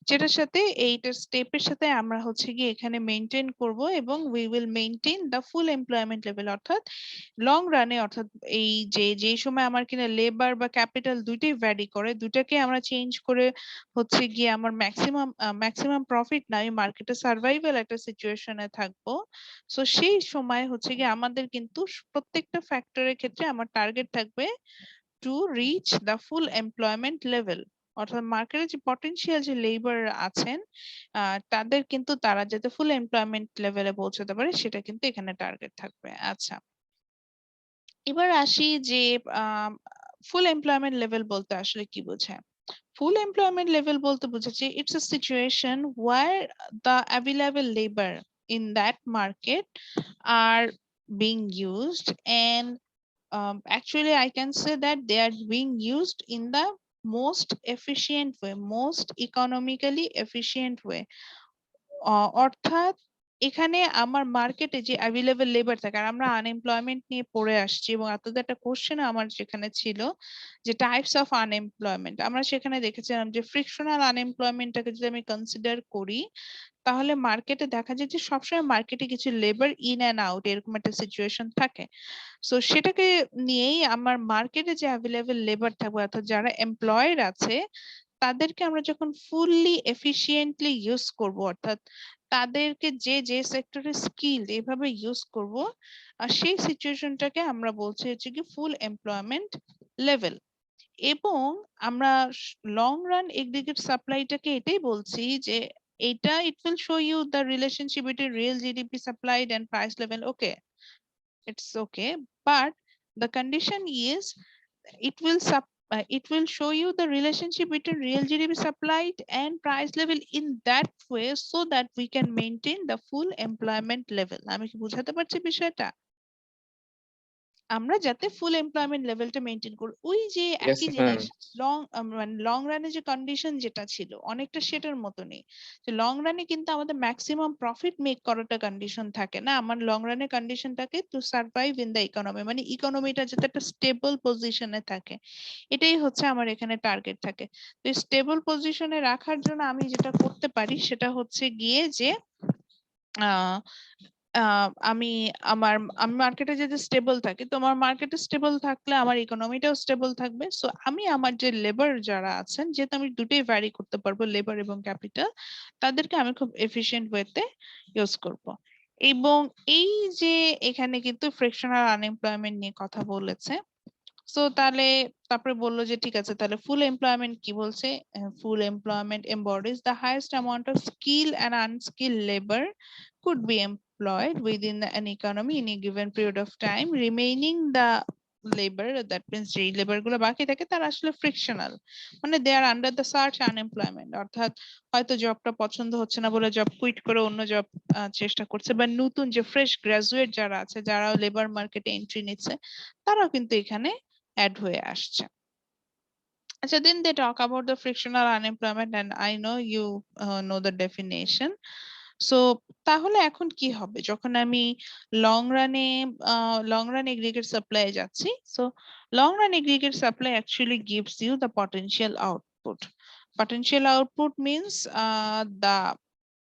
যেটার সাথে এইটার স্টেপের সাথে আমরা হচ্ছে গিয়ে এখানে মেইনটেইন করব, এবং we will maintain the full employment level, অর্থাৎ লং রানে, অর্থাৎ এই যে সময় আমার কিনা লেবার বা ক্যাপিটাল দুইটাই ভ্যারি করে, দুটাকে আমরা চেঞ্জ করে হচ্ছে গিয়ে আমার ম্যাক্সিমাম প্রফিট না, আমি মার্কেটে সার্ভাইভাল একটা সিচুয়েশনে থাকবো। সো সেই সময় হচ্ছে গিয়ে আমাদের কিন্তু প্রত্যেকটা ফ্যাক্টরের ক্ষেত্রে আমার টার্গেট থাকবে to reach the full employment level, অর্থাৎ মার্কেটে যে পটেনশিয়াল যে লেবার আছেন তাদের কিন্তু তারা যাতে ফুল এমপ্লয়মেন্ট লেভেলে পৌঁছাতে পারে সেটা কিন্তু এখানে টার্গেট থাকবে। আচ্ছা, এবার আসি যে ফুল এমপ্লয়মেন্ট লেভেল বলতে আসলে কি বোঝায়। ফুল এমপ্লয়মেন্ট লেভেল বলতে বোঝাচ্ছে it's a situation where the available labour in that market are being used, and actually I can say that they are being used in the most efficient way, most economically efficient way. অর্থাৎ এখানে আমার মার্কেটে যে available labour থাকে, আর আমরা unemployment নিয়ে পড়ে আসছি এবং আপনাদের একটা কোশ্চেন আমার যেখানে ছিল যে টাইপস অফ আনএমপ্লয়মেন্ট, আমরা সেখানে দেখেছিলাম যে ফ্রিকশনাল আনএমপ্লয়মেন্টটাকে যদি আমি কনসিডার করি তাহলে মার্কেটে দেখা যায় যে সবসময় মার্কেটে কিছু লেবার ইন অ্যান্ড আউট এরকম একটা সিচুয়েশন থাকে। সো সেটাকে নিয়েই আমার মার্কেটে যে অ্যাভেলেবল লেবার থাকবে, অর্থাৎ যারা এমপ্লয়েড আছে তাদেরকে আমরা যখন ফুললি এফিশিয়েন্টলি ইউজ করব, অর্থাৎ তাদেরকে যে সেক্টরে স্কিল এভাবে ইউজ করব, সেই সিচুয়েশনটাকে আমরা বলছি হচ্ছে কি ফুল এমপ্লয়মেন্ট লেভেল। এবং আমরা লং রান এগ্রিগেট সাপ্লাইটাকে এটাই বলছি যে এটা it will show you the relationship between real GDP supplied and price level. Okay, it's okay, but the condition is it will show you the relationship between real GDP supplied and price level in that way so that we can maintain the full employment level. আমি কি বুঝাতে পারছি বিষয়টা? আমরা যাতে ফুল employment লেভেলটা maintain করি, ওই যে একই জিনিস মানে লং রানে যে কন্ডিশন যেটা ছিল অনেকটা সেটার মতনই, যে লং রানে কিন্তু আমাদের ম্যাক্সিমাম প্রফিট মেক করাটা কন্ডিশন থাকে না, আমার লং রানে কন্ডিশন থাকে two survive in the economy, মানে ইকোনমিটা যাতে একটা স্টেবল পজিশনে থাকে, এটাই হচ্ছে আমার এখানে টার্গেট থাকে। তো স্টেবল পজিশনে রাখার জন্য আমি যেটা করতে পারি সেটা হচ্ছে গিয়ে যে আমি আমি মার্কেটে যদি স্টেবল থাকি, তোমার মার্কেটে স্টেবল থাকলে আমার ইকোনমিটাও স্টেবল থাকবে। সো আমি আমার যে লেবার যারা আছেন, যেহেতু আমি দুটোই ভ্যারি করতে পারবো লেবার এবং ক্যাপিটাল, তাদেরকে আমি খুব এফিশিয়েন্ট ওয়েতে ইউজ করব। এবং এই যে এখানে কিন্তু ফ্রিকশনাল আনএমপ্লয়মেন্ট নিয়ে কথা বলেছে। সো তাহলে তারপরে বললো যে ঠিক আছে, তাহলে ফুল এমপ্লয়মেন্ট কি বলছে, ফুল employment embodies the highest amount of skill and unskilled labor could be employed within an economy in a given period of time, remaining the labor, that means যে লেবার গুলো বাকি থাকে তারা আসলে ফ্রিকশনাল, মানে দে আর আন্ডার দ্য সার্চ আনএমপ্লয়মেন্ট, অর্থাৎ হয়তো জবটা পছন্দ হচ্ছে না বলে জব কুইট করে অন্য জব চেষ্টা করছে, বা নতুন যে ফ্রেশ গ্রাজুয়েট যারা আছে যারা লেবার মার্কেটে এন্ট্রি নিচ্ছে তারাও কিন্তু এখানে অ্যাড হয়ে আসছে। আচ্ছা, then they talk about the frictional unemployment and I know you know the definition. So তাহলে এখন কি হবে যখন আমি লং রান এগ্রিগেট সাপ্লাই যাচ্ছি? So long run aggregate supply actually gives you the potential output, Potential output means the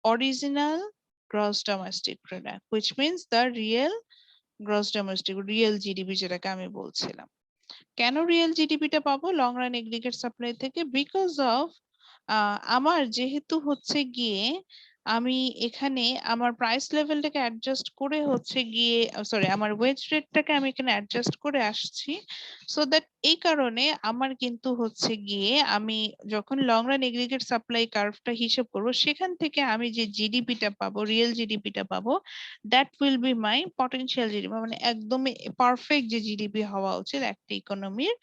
original gross domestic product, which means the real gross domestic, real GDP যেটাকে আমি বলছিলাম। কেন real জিডিপিটা পাবো long run aggregate supply থেকে? Because of আমার যেহেতু হচ্ছে গিয়ে আমি এখানে আমার প্রাইস লেভেলটাকে অ্যাডজাস্ট করে হচ্ছে গিয়ে সরি আমার ওয়েজ রেটটাকে আমি এখানে অ্যাডজাস্ট করে আসছি, সো দ্যাট এই কারণে আমার কিন্তু হচ্ছে গিয়ে আমি যখন লং রান এগ্রিগেট সাপ্লাই কার্ভটা হিসেব করব সেখান থেকে আমি যে জিডিপিটা পাবো, রিয়েল জিডিপিটা পাবো, that will be my potential GDP, মানে একদমই পারফেক্ট যে জিডিপি হওয়া উচিত একটা ইকোনমির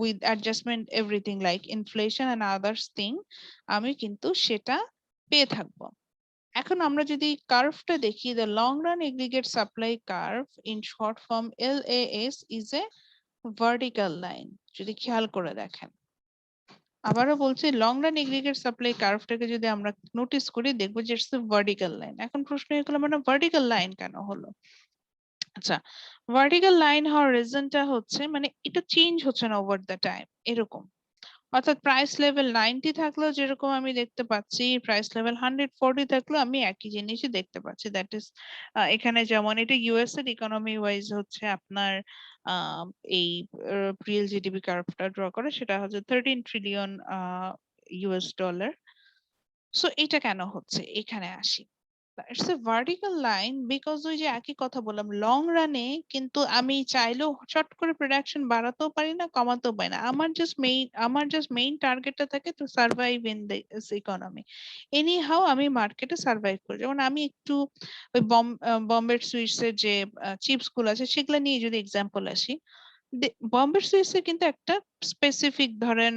with adjustment everything like inflation and others thing, আমি কিন্তু সেটা পেয়ে থাকবো। এখন আমরা যদি কার্ভটা দেখি, the long run aggregate supply curve in short form LAS is a vertical line, যদি খেয়াল করে দেখেন। আবারও বলছি লং রান এগ্রিগেট সাপ্লাই কার্ভটাকে যদি আমরা নোটিস করি দেখবো যে ইটস এ ভার্টিক্যাল লাইন। এখন প্রশ্ন হলো মানে ভার্টিক্যাল লাইন কেন হলো? আচ্ছা, ভার্টিক্যাল লাইন হওয়ার রিজনটা হচ্ছে মানে এটা চেঞ্জ হচ্ছে না ওভার দ্য টাইম এরকম। অর্থাৎ প্রাইস লেভেল 90 থাকলেও যেরকম আমি দেখতে পাচ্ছি, প্রাইস লেভেল 140 থাকলেও আমি একই জিনিসই দেখতে পাচ্ছি। দ্যাট ইজ এখানে যেমন এটা ইউএস এর ইকোনমি ওয়াইজ হচ্ছে আপনার এই রিয়েল জিডিপি কার্ভটা ড্র করে, সেটা হচ্ছে 13 ট্রিলিয়ন ইউএস ডলার। সো এটা কেন হচ্ছে এখানে আসি। It's a vertical line because ওই যে একই কথা বললাম, লং রানে কিন্তু আমি চাইলেও চট করে প্রোডাকশন বাড়াতেও পারি না, কমাতেও পারি না। আমার জাস্ট মেইন টার্গেটটা থাকে two survive in this economy. Any how আমি মার্কেটে সার্ভাইভ করি। যেমন আমি একটু ওই বম্বে সুইটস এর যে চিপস গুলো আছে সেগুলো নিয়ে যদি এক্সাম্পল আসি, বম্বে সুইটস এর কিন্তু একটা স্পেসিফিক ধরেন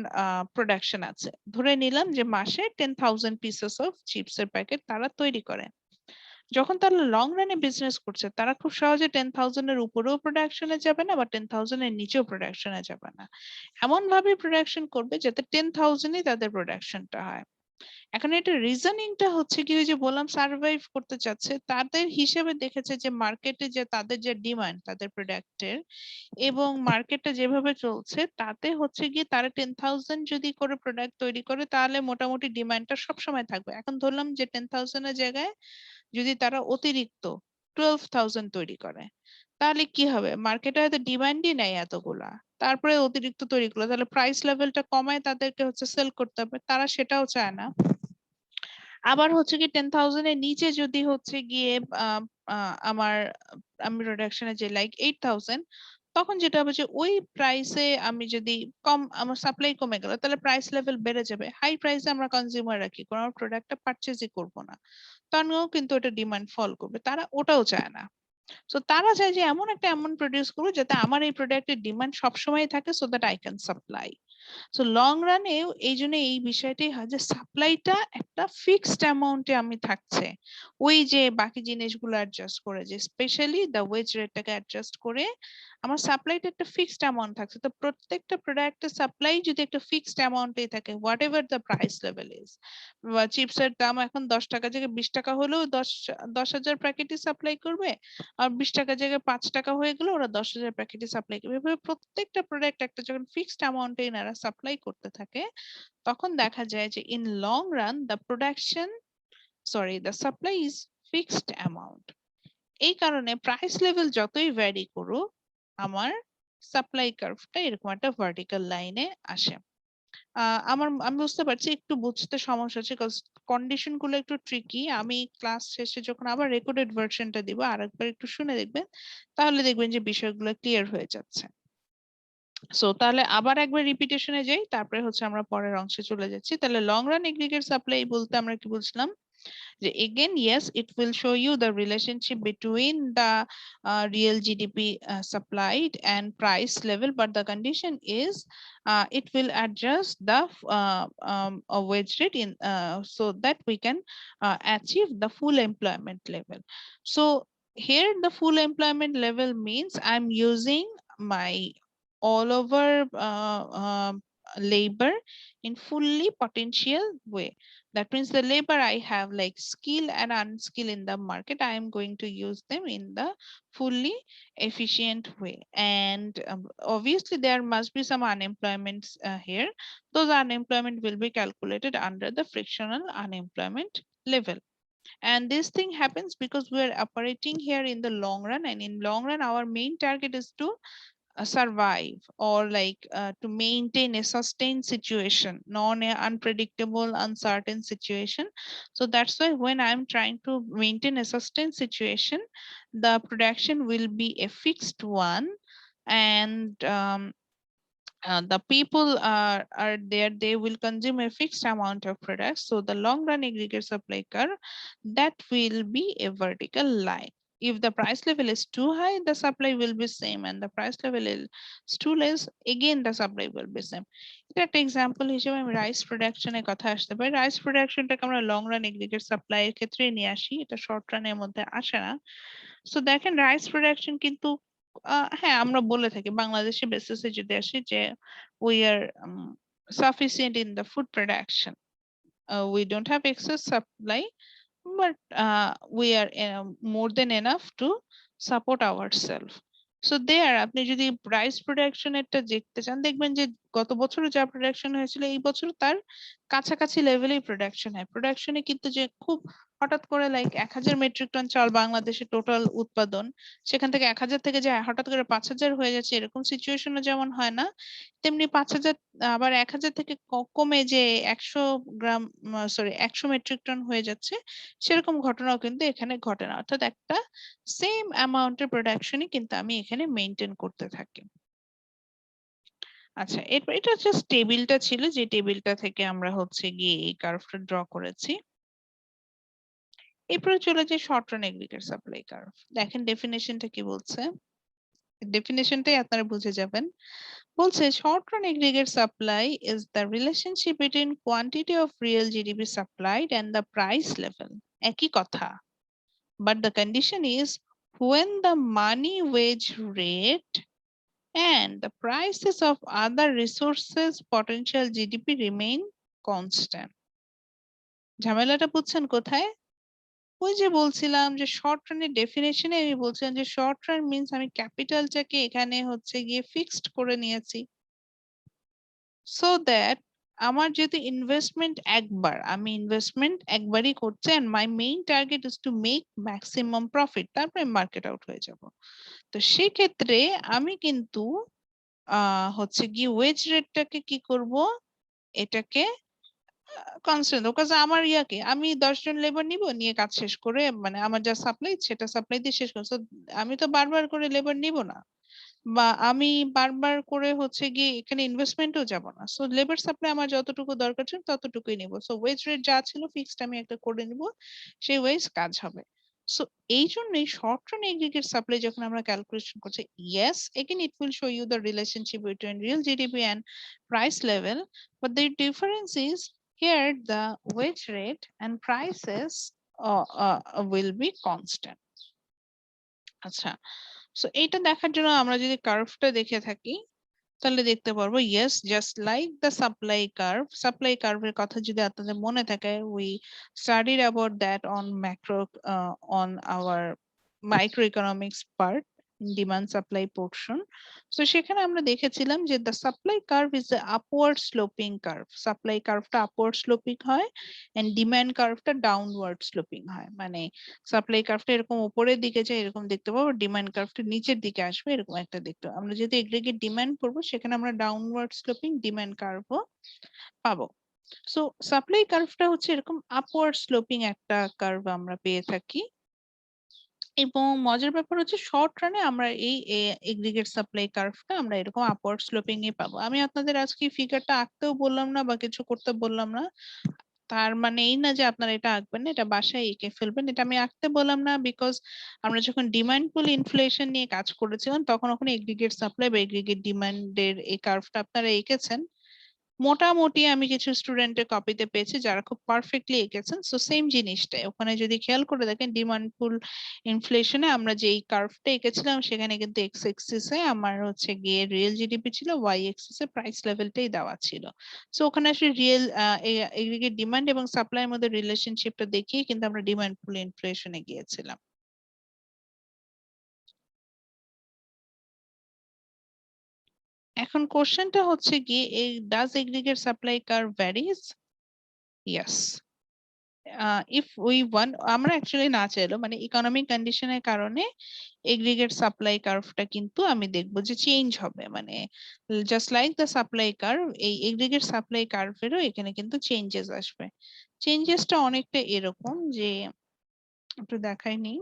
প্রোডাকশন আছে। ধরে নিলাম যে মাসে 10,000 পিসেস অফ চিপস এর প্যাকেট তারা তৈরি করে। যখন তারা লং রানে বিজনেস করছে তারা খুব সহজে 10,000 এর উপরেও প্রোডাকশনে যাবে না বা 10,000 এর নিচেও প্রোডাকশনে যাবে না। এমন ভাবে প্রোডাকশন করবে যাতে 10,000ই তাদের প্রোডাকশনটা হয়। এখন এটা রিজনিংটা হচ্ছে কি, ওই যে বললাম সার্ভাইভ করতে চাচ্ছে, তাদের হিসেবে দেখেছে যে মার্কেটে যে তাদের যে ডিমান্ড তাদের প্রোডাক্টের এবং মার্কেটটা যেভাবে চলছে তাতে হচ্ছে গিয়ে তারা 10,000 যদি করে প্রোডাক্ট তৈরি করে তাহলে মোটামুটি ডিমান্ডটা সবসময় থাকবে। এখন ধরলাম যে 10,000 এর জায়গায় যদি তারা অতিরিক্ত 12,000 তৈরি করে তাহলে কি হবে? মার্কেটে হয়তো ডিমান্ডই নাই এতগুলা, তারপরে অতিরিক্ত তৈরি করলো, তাহলে প্রাইস লেভেলটা কমায় তাদেরকে হচ্ছে সেল করতে হবে, তারা সেটাও চায় না। আবার হচ্ছে কি 10,000 এর নিচে যদি হচ্ছে গিয়ে আমার আমি প্রোডাকশনে যে লাইক 8,000, তখন যেটা হবে যে ওই প্রাইসে আমি যদি কম আমার সাপ্লাই কমে গেল তাহলে প্রাইস লেভেল বেড়ে যাবে। হাই প্রাইসে আমরা কনজিউমার রাখি কোন প্রোডাক্টটা পারচেজই করবো না, তখনও কিন্তু ওটা ডিমান্ড ফল করবে, তারা ওটাও চায় না। সো তারা চায় যে এমন একটা অ্যামাউন্ট প্রডিউস করবো যাতে আমার এই প্রোডাক্টের ডিমান্ড সবসময় থাকে, so that I can supply. So long রানেও এই জন্য এই বিষয়টাই হয় যে সাপ্লাইটা একটা ফিক্সড অ্যামাউন্টে আমি থাকছে, ওই যে বাকি জিনিসগুলো অ্যাডজাস্ট করে, যে স্পেশালি দ্য ওয়েজ রেটটাকে অ্যাডজাস্ট করে আমার সাপ্লাইটা একটা ফিক্সড অ্যামাউন্ট থাকছে। তো প্রত্যেকটা প্রোডাক্টের সাপ্লাই যদি একটা ফিক্সড অ্যামাউন্টেই থাকে, what ever the price level is, চিপসের দাম এখন 10 টাকা থেকে 20 টাকা হলেও 10,000 প্যাকেটই সাপ্লাই করবে, আর 20 টাকার জায়গায় 5 টাকা হয়ে গেলে ওরা 10,000 প্যাকেটই সাপ্লাই করবে। এভাবে প্রত্যেকটা প্রোডাক্ট একটা যখন ফিক্সড অ্যামাউন্টে এনারা সাপ্লাই করতে থাকে তখন দেখা যায় যে in long run the supply is fixed amount. এই কারণে প্রাইস লেভেল যতই ভ্যারি করুক আমার সাপ্লাই কার্ভটা এরকম একটা ভার্টিক্যাল লাইনে আসে। আমি বুঝতে পারছি একটু বুঝতে সমস্যা হচ্ছে, কন্ডিশন গুলো একটু ট্রিকি। আমি ক্লাস শেষে যখন আবার রেকর্ডেড ভার্সনটা দিব আরেকবার একটু শুনে দেখবেন, তাহলে দেখবেন যে বিষয়গুলো ক্লিয়ার হয়ে যাচ্ছে। সো তাহলে আবার একবার রিপিটেশনে যাই, তারপরে হচ্ছে আমরা পরের অংশে চলে যাচ্ছি। তাহলে লং রান এগ্রিগেট সাপ্লাই বলতে আমরা কি বুঝলাম? Again, yes, it will show you the relationship between the real GDP supplied and price level, but the condition is it will adjust the wage rate in so that we can achieve the full employment level. So here the full employment level means I'm using my all over labor in fully potential way. That means the labor I have like skill and unskill in the market, I am going to use them in the fully efficient way. And obviously there must be some unemployment here. Those unemployment will be calculated under the frictional unemployment level. And this thing happens because we are operating here in the long run, and in long run our main target is to survive, or like to maintain a sustained situation, unpredictable, uncertain situation. So that's why when I'm trying to maintain a sustained situation, the production will be a fixed one, and the people are there, they will consume a fixed amount of products. So the long run aggregate supply curve, that will be a vertical line. If the price level is too high, the supply will be same, and the price level is too less, again the supply will be same. এটা একটা example হিসেবে আমি rice প্রোডাকশনের কথা আসতে পারি। Rice প্রোডাকশনটাকে আমরা long run aggregate supply এর ক্ষেত্রে নিয়ে আসি, এটা শর্ট রানের মধ্যে আসে না। সো দেখেন রাইস প্রোডাকশন কিন্তু হ্যাঁ আমরা বলে থাকি বাংলাদেশে বেসিসে যদি আসি যে we are sufficient in the food production. We don't have excess supply, but we are more than enough to support ourselves. So there আপনি যদি রাইস প্রোডাকশন এরটা দেখতে চান, দেখবেন যে গত বছরও যা প্রোডাকশন হয়েছিল এই বছর তার কাছাকাছি লেভেলেই প্রোডাকশন হয়। প্রোডাকশনে কিন্তু যে খুব হঠাৎ করে লাইক 1000 মেট্রিক টন চাল বাংলাদেশের টোটাল উৎপাদন, সেখান থেকে 1000 থেকে যে হঠাৎ করে 5000 হয়ে যাচ্ছে, এরকম সিচুয়েশনও যেমন হয় না, তেমনি 5000 আবার 1000 থেকে কমে যে 100 গ্রাম সরি 100 মেট্রিক টন হয়ে যাচ্ছে, সেরকম ঘটনাও কিন্তু এখানে ঘটে না। অর্থাৎ একটা সেম অ্যামাউন্টের প্রোডাকশনই কিন্তু আমি এখানে মেইনটেইন করতে থাকি। আচ্ছা, এরপর এটা জাস্ট টেবিলটা ছিল, যে টেবিলটা থেকে আমরা হচ্ছে গিয়ে এই কার্ভটা ড্র করেছি। এরপরে চলে যাই short run aggregate supply curve. দেখেন ডেফিনেশনটা কি বলছে, ডেফিনেশনটাই আপনারা বুঝে যাবেন। বলছে short run aggregate supply is the relationship between quantity of real GDP supplied and the price level. একই কথা, but the condition is when the money wage rate and the prices of other resources potential GDP remain constant. ঝামেলাটা বুঝছেন কোথায়? ওই যে বলছিলাম যে short রানের ডেফিনেশনে আমি বলছিলাম যে শর্ট রান মিন্স আমি ক্যাপিটালটাকে এখানে হচ্ছে গিয়ে ফিক্সড করে নিয়েছি, সো দ্যাট আমার যেহেতু ইনভেস্টমেন্ট একবার, আমি ইনভেস্টমেন্ট একবারই করছি, and my main target is to make maximum profit, তারপরে মার্কেট আউট হয়ে যাব। তো সেক্ষেত্রে আমি কিন্তু হচ্ছে গিয়ে ওয়েজ রেটটাকে কি করব, এটাকে কনস্ট্যান্ট, বিকজ আমার ইয়াকে আমি 10 জন লেবার নিব, নিয়ে কাজ শেষ করে মানে আমার যা সাপ্লাই সেটা সাপ্লাই দিয়ে শেষ করব। আমি তো বারবার করে লেবার নিব না, বা আমি বারবার করে হচ্ছে গিয়ে এখানে ইনভেস্টমেন্টও যাব না। সো লেবার সাপ্লাই আমার যতটুকু দরকার ছিল ততটুকুই নিব। সো ওয়েজ রেট যা ছিল ফিক্সড আমি একটা করে নিব, সেই ওয়েজ কাজ হবে। সো এই জন্যই শর্ট রান এগ্রিগেট সাপ্লাই যখন আমরা ক্যালকুলেশন করছি, yes again it will show you the relationship between real GDP and price level, but the difference is here the wage rate and prices will be constant. আচ্ছা, so এইটা দেখার জন্য আমরা যদি কার্ভটা দেখে থাকি তাহলে দেখতে পারবো yes just like the supply কার্ভের কথা যদি আপনাদের মনে থাকে, we studied about that on macro on our micro economics part, demand supply portion. So সেখানে আমরা দেখেছিলাম যে the supply curve is the upward sloping curve, supply কার্ভটা আপওয়ার্ড স্লোপিং হয় এন্ড ডিমান্ড কার্ভটা ডাউনওয়ার্ড স্লোপিং হয়। মানে সাপ্লাই কার্ভটা এরকম উপরের দিকে যায় এরকম দেখতে পাবো, ডিমান্ড কার্ভটা নিচের দিকে আসবে এরকম একটা দেখতে পাবো। আমরা যদি এগ্রিগেট ডিমান্ড পড়বো সেখানে আমরা ডাউনওয়ার্ড স্লোপিং ডিমান্ড কার্ভও পাবো। সো সাপ্লাই কার্ভটা হচ্ছে এরকম আপওয়ার্ড স্লোপিং একটা কার্ভ আমরা পেয়ে থাকি। এবং মজার ব্যাপার হচ্ছে শর্ট রানে আমরা এই এগ্রিগেট সাপ্লাই কার্ভটা আমরা এরকম আপওয়ার্ড স্লোপিং এ পাবো। আমি আপনাদের আজকে ফিগারটা আঁকতেও বললাম না বা কিছু করতে বললাম না, তার মানে এই না যে আপনারা এটা আঁকবেন না, এটা বাসায় এঁকে ফেলবেন। এটা আমি আঁকতে বললাম না বিকজ আমরা যখন ডিমান্ড পুল ইনফ্লেশন নিয়ে কাজ করেছিলাম তখন ওখানে এগ্রিগেট সাপ্লাই বা এগ্রিগেট ডিমান্ডের এই কার্ভটা আপনারা এঁকেছেন। মোটামুটি আমি কিছু স্টুডেন্টের কপিতে পেয়েছি যারা খুব পারফেক্টলি এঁকেছেন, সো সেম জিনিসটাই ওখানে যদি খেয়াল করে দেখেন ডিমান্ড পুল ইনফ্লেশনে আমরা যেই কার্ভটা এঁকেছিলাম সেখানে কিন্তু এক্স এক্সিসে আমার হচ্ছে গিয়ে রিয়েল জিডিপি ছিল, ওয়াই এক্সিসে প্রাইস লেভেলটাই দেওয়া ছিল। সো ওখানে আসলে রিয়েল এগ্রিগেট ডিমান্ড এবং সাপ্লাইয়ের মধ্যে রিলেশনশিপটা দেখিয়ে কিন্তু আমরা ডিমান্ড পুল ইনফ্লেশনে গিয়েছিলাম। এখন কোশ্চেনটা হচ্ছে কি, does aggregate supply curve varies? Yes. If we want, আমরা অ্যাকচুয়ালি না চাইলেও মানে ইকোনমিক কন্ডিশনের কারণে এগ্রিগেট সাপ্লাই কার্ভটা কিন্তু আমি দেখবো যে চেঞ্জ হবে, মানে just like the supply curve, এই এগ্রিগেট সাপ্লাই কার্ভেরও এখানে কিন্তু চেঞ্জেস আসবে। চেঞ্জেসটা অনেকটা এরকম যে একটু দেখাইনি,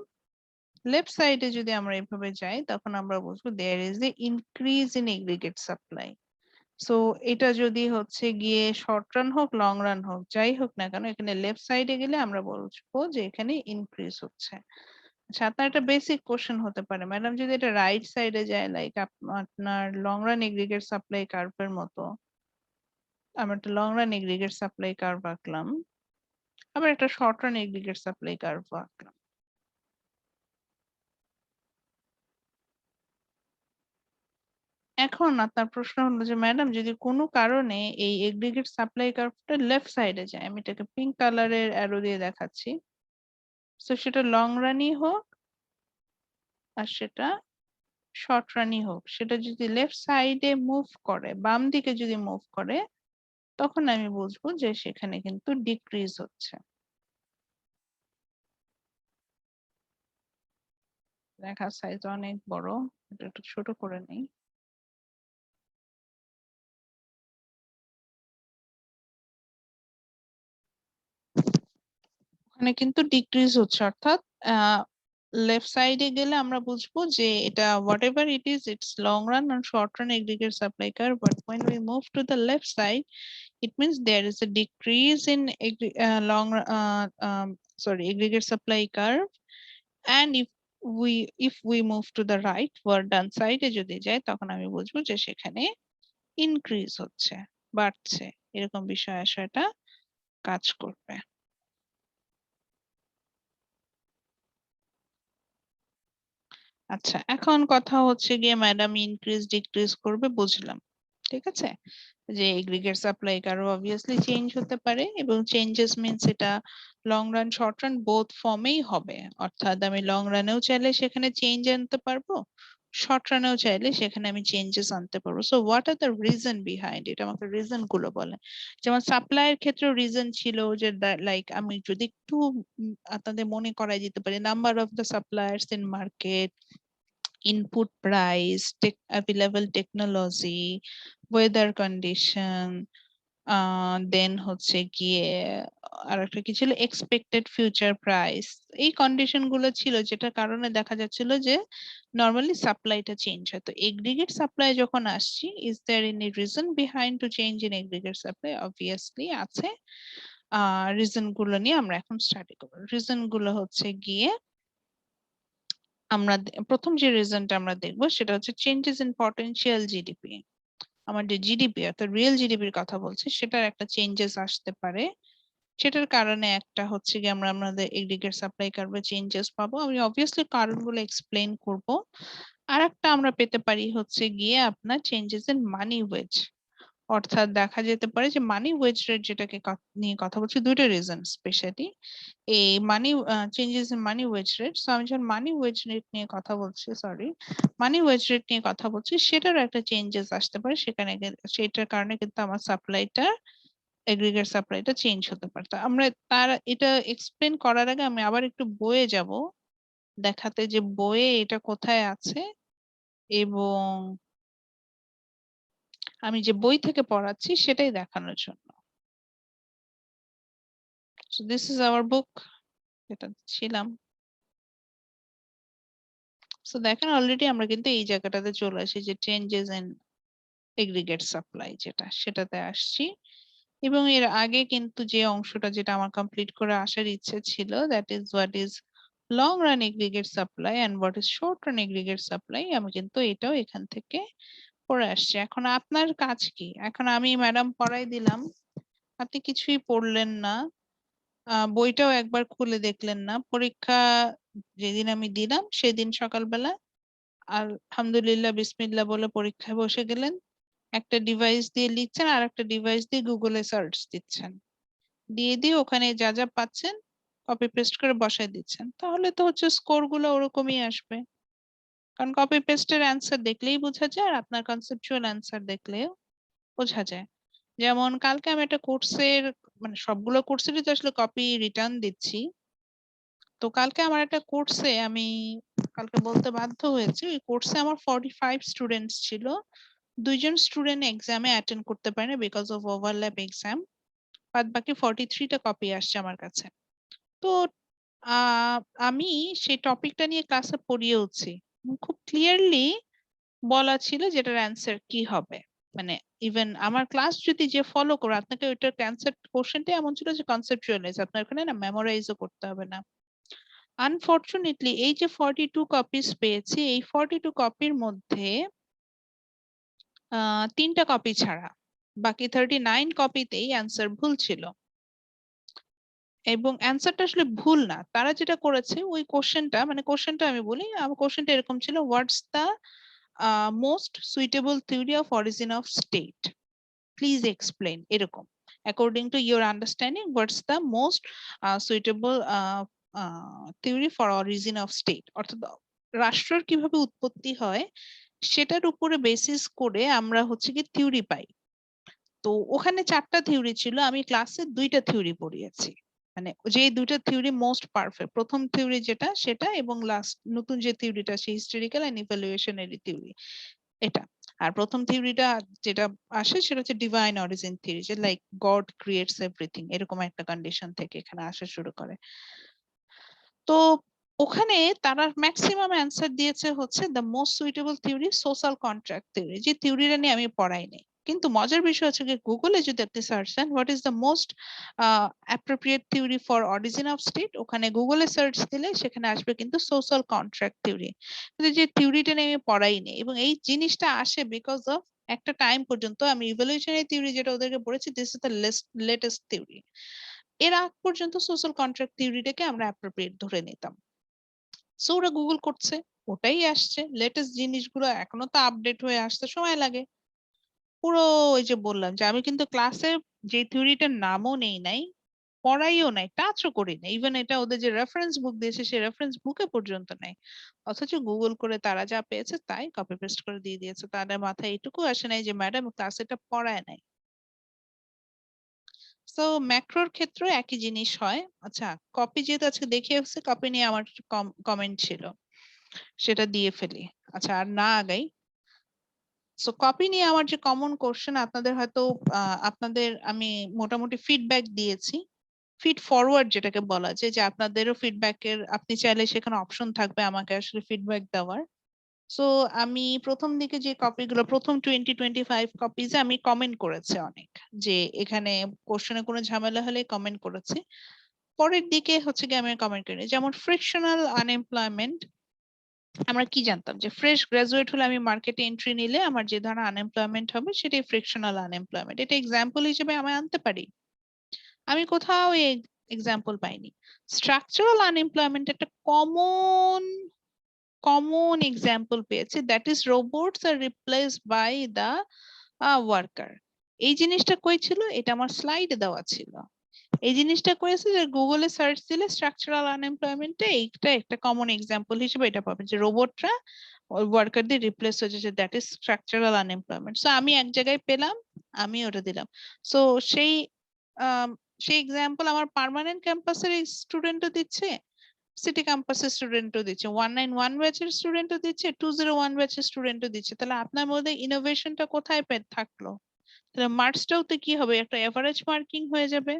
লেফট সাইডে যদি আমরা এভাবে যাই তখন আমরা বুঝবো there is a increase in aggregate supply. So এটা যদি হচ্ছে গিয়ে শর্ট রান হোক লং রান হোক যাই হোক না কেন, এখানে লেফট সাইডে গেলে আমরা বলবো যে এখানে ইনক্রিজ হচ্ছে। আচ্ছা, আপনার একটা বেসিক কোশ্চেন হতে পারে, ম্যাডাম যদি এটা রাইট সাইডে যায় লাইক আপনার লং রান এগ্রিগেট সাপ্লাই কার্ভের মতো, আমরা একটা long run aggregate supply curve আঁকলাম, আবার একটা short run aggregate supply curve আঁকলাম। এখন আপনার প্রশ্ন হলো যে ম্যাডাম যদি কোনো কারণে এই এগ্রিগেট সাপ্লাই কার্ভটা লেফট সাইডে যায়, আমি এটাকে পিঙ্ক কালারের অ্যারো দিয়ে দেখাচ্ছি, তো সেটা লং রানই হোক আর সেটা শর্ট রানই হোক, সেটা যদি লেফট সাইডে মুভ করে, বাম দিকে যদি মুভ করে, তখন আমি বুঝবো যে সেখানে কিন্তু ডিক্রিজ হচ্ছে। লেখার সাইজ অনেক বড়, এটা একটু ছোট করে নেই। ওখানে কিন্তু ডিক্রিজ হচ্ছে, অর্থাৎ লেফট সাইডে গেলে আমরা বুঝবো যে এটা whatever it is, it's long run and short run aggregate supply curve, but when we move to the left side, it means there is a decrease in aggregate supply curve, and if we move to the right or ডান সাইডে যদি যাই তখন আমি বুঝবো যে সেখানে increase হচ্ছে, বাড়ছে, এরকম বিষয় আশয়টা কাজ করবে। আচ্ছা, এখন কথা হচ্ছে গিয়ে ম্যাডাম ইনক্রিজ ডিক্রিজ করবে বুঝলাম, ঠিক আছে, যে aggregate supply curve obviously change হতে পারে এবং চেঞ্জেস মিন্স এটা long run short run both ফর্মেই হবে, অর্থাৎ আমি লং রানেও চাইলে সেখানে চেঞ্জ আনতে পারবো, শর্ট রানেও চাইলে সেখানে আমি চেঞ্জেস আনতে পারবো। So what are the reason behind it, আমাকে রিজন গুলো বলে। যেমন সাপ্লাইয়ের ক্ষেত্রে রিজন ছিল যে লাইক আমি যদি একটু আপনাদের মনে করাই দিতে পারি, number of the suppliers in market, input price, available technology, weather condition, দেন হচ্ছে গিয়ে আর একটা কি ছিল এক্সপেক্টেড ফিউচার প্রাইস, এই কন্ডিশন গুলো ছিল যেটার কারণে দেখা যাচ্ছিল যে নর্মালি সাপ্লাইটা চেঞ্জ হয়। তো এগ্রিগেট সাপ্লাই যখন আসছি, is there any reason behind to change in aggregate supply? Obviously আছে। রিজন গুলো নিয়ে আমরা এখন স্টাডি করবো। রিজন গুলো হচ্ছে গিয়ে আমরা প্রথম যে রিজনটা আমরা দেখবো সেটা হচ্ছে চেঞ্জেস ইন পটেনশিয়াল জিডিপি। আমার যে জিডিপি অর্থাৎ রিয়েল জিডিপির কথা বলছি সেটার একটা চেঞ্জেস আসতে পারে, সেটার কারণে একটা হচ্ছে কি আমরা আমাদের এগ্রিগেট সাপ্লাই কার্ভে চেঞ্জেস পাবো। আমি অবভিয়াসলি কারণগুলো এক্সপ্লেন করব। আর একটা আমরা পেতে পারি হচ্ছে গিয়ে আপনার চেঞ্জেস ইন মানি ওয়েজ, অর্থাৎ দেখা যেতে পারে যে মানি ওয়েজ রেট যেটাকে নিয়ে কথা বলছি, দুইটা রিজন স্পেশালি এই money changes in money wage rate. So আমি যখন মানি ওয়েজ রেট নিয়ে কথা বলছি, মানি ওয়েজ রেট নিয়ে কথা বলছি, সেটারও একটা চেঞ্জেস আসতে পারে, সেটার কারণে কিন্তু আমার সাপ্লাইটা এগ্রিগেট সাপ্লাইটা চেঞ্জ হতে পারে। তো আমরা তার এটা এক্সপ্লেন করার আগে আমি আবার একটু বইয়ে যাব দেখাতে যে বইয়ে এটা কোথায় আছে, এবং আমি যে বই থেকে পড়াচ্ছি সেটাই দেখানোর জন্য। So this is our book, যেটা ছিলাম। সো দেখেন অলরেডি আমরা কিন্তু এই জায়গাটাতে চলে আসি যে চেঞ্জেস ইন এগ্রিগেট সাপ্লাই যেটা, সেটাতে আসছি। এবং এর আগে কিন্তু যে অংশটা যেটা আমার কমপ্লিট করে আসার ইচ্ছে ছিল, that is what is long run aggregate supply and what is short run aggregate supply, আমি কিন্তু এটাও এখান থেকে পড়ে আসছি। এখন আপনার কাজ কি? এখন আমি ম্যাডাম পড়াই দিলাম, আপনি কিছুই পড়লেন না, বইটাও একবার খুলে দেখলেন না। পরীক্ষা যেদিন আমি দিলাম সেদিন সকালবেলা আলহামদুলিল্লাহ বিসমিল্লাহ বলে পরীক্ষায় বসে গেলেন, একটা ডিভাইস দিয়ে লিখছেন আর একটা ডিভাইস দিয়ে গুগলে সার্চ দিচ্ছেন, দিয়ে ওখানে যা যা পাচ্ছেন কপি পেস্ট করে বসায় দিচ্ছেন, তাহলে তো হচ্ছে স্কোর গুলো ওরকমই আসবে। কারণ কপি পেস্টের অ্যান্সার দেখলেই বোঝা যায় আর আপনার কনসেপচুয়াল অ্যান্সার দেখলেও বোঝা যায়। যেমন কালকে আমি একটা কোর্সের, মানে সবগুলো কোর্সেরই তো আসলে কপি রিটার্ন দিচ্ছি, তো কালকে আমার একটা কোর্সে আমি কালকে বলতে বাধ্য হয়েছি, ওই কোর্সে আমার 45 স্টুডেন্টস ছিল, 2জন স্টুডেন্ট এক্সামে অ্যাটেন্ড করতে পারেনি বিকজ অফ ওভারল্যাপ এক্সাম, বাদ বাকি 43টা কপি আসছে আমার কাছে। তো আমি সেই টপিকটা নিয়ে ক্লাসে পড়িয়েওছি, খুব ক্লিয়ারলি বলা ছিল যেটার অ্যান্সার কি হবে। মানে ইভেন আমার ক্লাস যদি যে ফলো করে আপনাকে ওইটার অ্যান্সার কোশ্চেনটা এমন ছিল যে কনসেপচুয়ালাইজ, আপনার এখানে না মেমোরাইজও করতে হবে না। আনফরচুনেটলি এই যে 42 কপিস পেয়েছি, এই 42 কপির মধ্যে 3টা কপি ছাড়া বাকি 39 কপিতেই অ্যান্সার ভুল ছিল। এবং অ্যান্সারটা আসলে ভুল না, তারা যেটা করেছে ওই কোশ্চেনটা, মানে কোশ্চেনটা আমি বলি, আমার কোশ্চেনটা এরকম ছিল, what's the most suitable theory of origin of state, please explain, এরকম according to your understanding what's the most suitable theory for origin of state, অর্থাৎ রাষ্ট্রের কিভাবে উৎপত্তি হয় সেটার উপরে বেসিস করে আমরা হচ্ছে কি থিওরি পাই। তো ওখানে 4টা থিওরি ছিল, আমি ক্লাসে 2টা থিওরি পড়িয়েছি, মানে যে 2টা থিওরি মোস্ট পারফেক্ট, প্রথম থিওরি যেটা সেটা, এবং লাস্ট নতুন যে থিওরিটা সেই হিস্টোরিক্যাল এন্ড ইভ্যালুয়েশনারি থিওরি এটা। আর প্রথম থিওরিটা যেটা আসে সেটা হচ্ছে ডিভাইন অরিজিন থিওরি, যে লাইক গড ক্রিয়েটস এভরিথিং, এরকম একটা কন্ডিশন থেকে এখানে আসা শুরু করে। তো ওখানে তারা ম্যাক্সিমাম অ্যান্সার দিয়েছে হচ্ছে the most suitable theory social contract theory, যে থিওরিটা নিয়ে আমি পড়াইনি। কিন্তু মজার বিষয় হচ্ছে যে গুগলে যদি আপনি সার্চ দেন what is the most appropriate theory for origin of state, ওখানে গুগলে সার্চ দিলে সেখানে আসবে কিন্তু সোশ্যাল কন্ট্রাক্ট থিওরি, কিন্তু যে থিওরিটা নিয়ে আমি পড়াইনি। এবং এই জিনিসটা আসে বিকজ অফ একটা টাইম পর্যন্ত আমি ইভলিউশনারি থিওরি যেটা ওদেরকে পড়েছি, this is the latest theory, এর আগ পর্যন্ত সোশ্যাল কন্ট্রাক্ট থিওরিটাকে আমরা অ্যাপ্রোপ্রিয়েট ধরে নিতাম। সো ওরা গুগল করছে, ওটাই আসছে, লেটেস্ট জিনিসগুলো এখনো তো আপডেট হয়ে আসতে সময় লাগে। পুরো ওই যে বললাম যে আমি কিন্তু ক্লাসে যে থিওরিটার নামও নেই নাই, পড়াইও নাই, টাচও করি না, ইভেন এটা ওদের যে রেফারেন্স বুক দিয়েছে সেই রেফারেন্স বুকে পর্যন্ত নাই, অথচ গুগল করে তারা যা পেয়েছে তাই কপি পেস্ট করে দিয়ে দিয়েছে, তাদের মাথায় এটুকু আসে নাই যে ম্যাডাম ক্লাসে এটা পড়ায় নাই। তো ম্যাক্রোর ক্ষেত্রে একই জিনিস হয়। আচ্ছা, কপি যেহেতু আজকে দেখিয়ে এসেছে, কপি নিয়ে আমার কমেন্ট ছিল, সেটা দিয়ে ফেলি। আচ্ছা, আর না আগাই। সো কপি নিয়ে আমার যে কমন কোশ্চেন, আপনাদের হয়তো আপনাদের আমি মোটামুটি ফিডব্যাক দিয়েছি, ফিড ফরওয়ার্ড যেটাকে বলা যায়, যে আপনাদেরও ফিডব্যাকের, আপনি চাইলে সেখানে অপশন থাকবে আমাকে আসলে ফিডব্যাক দেওয়ার। সো আমি প্রথম দিকে যে কপিগুলো, প্রথম 20-25 কপিজে আমি কমেন্ট করেছি অনেক, যে এখানে কোশ্চেনে কোনো ঝামেলা হলে কমেন্ট করেছি। পরের দিকে হচ্ছে কি আমি কমেন্ট করিনি, যেমন ফ্রিকশনাল আনএমপ্লয়মেন্ট, আমরা কি জানতাম যে ফ্রেশ গ্রাজুয়েট হলে আমি মার্কেটে এন্ট্রি নিলে আমার যে ধরনের আনএমপ্লয়মেন্ট হবে সেটাই ফ্রিকশনাল আনএমপ্লয়মেন্ট, এটা এক্সাম্পল হিসেবে আমি আনতে পারি, আমি কোথাও এই এক্সাম্পল পাইনি। স্ট্রাকচারাল আনএমপ্লয়মেন্ট একটা কমন এক্সাম্পল পেয়েছি, that is robots are replaced by the worker. এই জিনিসটা কই ছিল? এটা আমার স্লাইডে দেওয়া ছিল। এই জিনিসটা করেছে যে গুগলে সার্চ দিলে স্ট্রাকচারাল আনএমপ্লয়মেন্টে এইটা একটা কমন এক্সাম্পল হিসেবে এটা পাবেন, যে রোবটরা ওয়ার্কার দিয়ে রিপ্লেস হয়েছে, যে that is structural unemployment. So আমি এক জায়গায় পেলাম, আমি ওটা দিলাম। সো সেই সেই এক্সাম্পল আমার পার্মানেন্ট ক্যাম্পাসের স্টুডেন্টও দিচ্ছে, সিটি ক্যাম্পাসের স্টুডেন্টও দিচ্ছে, 191 ব্যাচের স্টুডেন্টও দিচ্ছে, 201 ব্যাচের স্টুডেন্টও দিচ্ছে। তাহলে আপনার মধ্যে ইনোভেশনটা কোথায় থাকলো? তাহলে মার্কসটাও তো কি হবে, একটা এভারেজ মার্কিং হয়ে যাবে।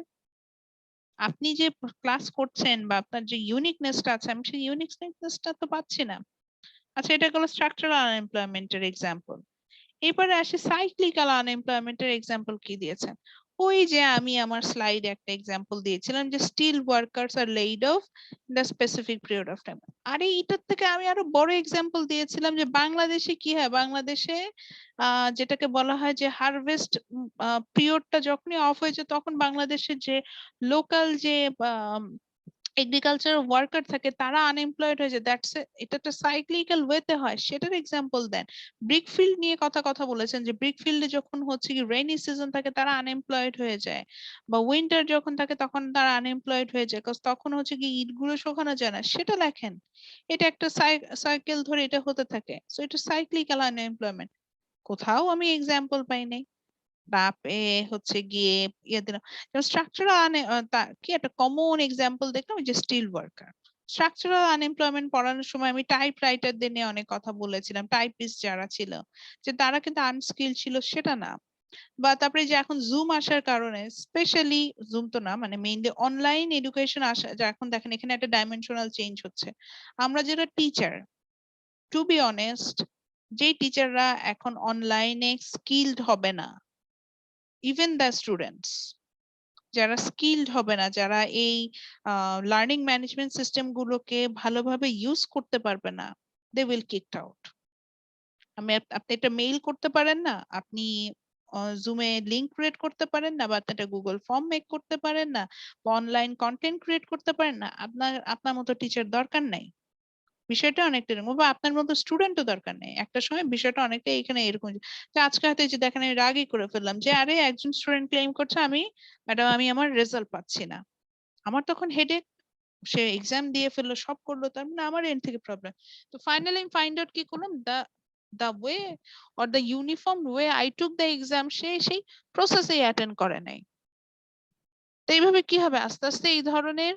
আপনি যে ক্লাস করছেন বা আপনার যে ইউনিকনেসটা আছে, আমি সেই ইউনিকনেসটা তো পাচ্ছি না। আচ্ছা, এটা হলো স্ট্রাকচারাল আনএমপ্লয়মেন্টের এক্সাম্পল। এবারে আসি সাইক্লিক্যাল আনএমপ্লয়মেন্টের এক্সাম্পল কি দিয়েছেন। ওই যে আমি আমার স্লাইডে একটা এক্সাম্পল দিয়েছিলাম যে steel workers are laid off in the specific period of time. আরে এটার থেকে আমি আরো বড় এক্সাম্পল দিয়েছিলাম যে বাংলাদেশে কি হয়, বাংলাদেশে যেটাকে বলা হয় যে হারভেস্ট পিরিয়ডটা যখনই অফ হয়েছে তখন বাংলাদেশের যে লোকাল যে এগ্রিকালচার ওয়ার্কার থাকে তারা আনএমপ্লয়েড হয়ে যায়। দ্যাটস এটা একটা সাইক্লিক্যাল ওয়েতে হয়, সেটার এক্সাম্পল দেন। ব্রিক ফিল্ড নিয়ে কথা বলেছেন যে ব্রিক ফিল্ডে যখন হচ্ছে কি রেইনি সিজন থাকে তারা আনএমপ্লয়েড হয়ে যায়, বা উইন্টার যখন থাকে তখন তারা আনএমপ্লয়েড হয়ে যায়, কারণ তখন হচ্ছে কি ইট গুলো শুকানো যায় না। সেটা লেখেন, এটা একটা সাইকেল ধরে এটা হতে থাকে, সো এটা সাইক্লিক্যাল আনএমপ্লয়মেন্ট। কোথাও আমি এক্সাম্পল পাই নাই। তারপরে হচ্ছে গিয়ে ইয়ে দিলাম স্ট্রাকচারাল কি একটা কমন এক্সাম্পল দেখলাম যে স্টিল ওয়ার্কার। স্ট্রাকচারাল আনএমপ্লয়মেন্ট পড়ানোর সময় আমি টাইপ রাইটারদের নিয়ে অনেক কথা বলেছিলাম, টাইপিস্ট যারা ছিল যে তারা কিন্তু আনস্কিল ছিল সেটা না। বা তারপরে যে এখন জুম আসার কারণে, স্পেশালি জুম তো না মানে মেইনলি অনলাইন এডুকেশন আসা, যে এখন দেখেন এখানে একটা ডাইমেনশনাল চেঞ্জ হচ্ছে। আমরা যেটা টিচার, টু বি অনেস্ট, যেই টিচাররা এখন অনলাইনে স্কিলড হবে না, ইভেন দ্য স্টুডেন্টস যারা স্কিলড হবে না, যারা এই লার্নিং ম্যানেজমেন্ট সিস্টেম গুলোকে ভালোভাবে ইউজ করতে পারবে না, দে উইল কিকড আউট। আপনি একটা মেইল করতে পারেন না, আপনি জুমে লিংক ক্রিয়েট করতে পারেন না, বা আপনি একটা গুগল ফর্ম মেক করতে পারেন না, বা অনলাইন কন্টেন্ট ক্রিয়েট করতে পারেন না, আপনার মতো টিচার দরকার নাই। বিষয়টা অনেকটা এরকম, বা আপনার মতো স্টুডেন্টও দরকার নেই। একটা সময় বিষয়টা অনেকটা এখানে এরকম যে আজকে হয়তো এই যে দেখেন আমি রাগই করে ফেললাম যে আরে একজন স্টুডেন্ট ক্লেম করছে আমি ম্যাডাম আমি আমার রেজাল্ট পাচ্ছি না। আমার তখন হেডেক, সে এক্সাম দিয়ে ফেললো সব করলো, তার মানে আমার এন্ড থেকে প্রবলেম। তো ফাইনালি আমি ফাইন্ড আউট কি করলাম, the way or the uniform way I took the exam সে সেই প্রসেসেই অ্যাটেন্ড করে নাই। তো এইভাবে কি হবে, আস্তে আস্তে এই ধরনের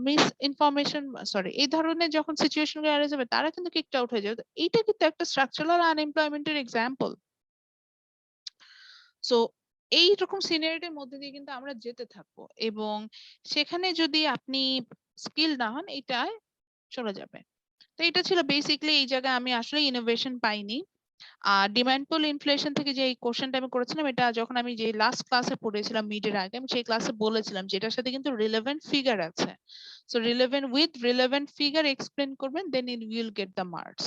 মিস ইনফরমেশন, সরি, এই ধরনের যখন সিচুয়েশন গুলো আরাইজ হবে তারা কিন্তু কিকড আউট হয়ে যাবে। তো এইটা কিন্তু একটা স্ট্রাকচারাল আনএমপ্লয়মেন্টের এক্সাম্পল। সো এইরকম সিনারিটির মধ্যে দিয়ে কিন্তু আমরা যেতে থাকবো, এবং সেখানে যদি আপনি স্কিল না হন এটা চলে যাবে। তো এটা ছিল বেসিক্যালি, এই জায়গায় আমি আসলে ইনোভেশন পাইনি। ডিমান্ড পুল ইনফ্লেশন থেকে যে কোশ্চেনটা আমি করেছিলাম, এটা যখন আমি যে লাস্ট ক্লাসে পড়েছিলাম মিডের আগে, আমি সেই ক্লাসে বলেছিলাম যে এটার সাথে কিন্তু রিলেভেন্ট ফিগার আছে। সো রিলেভেন্ট ফিগার এক্সপ্লেন করবেন, then you will get the marks.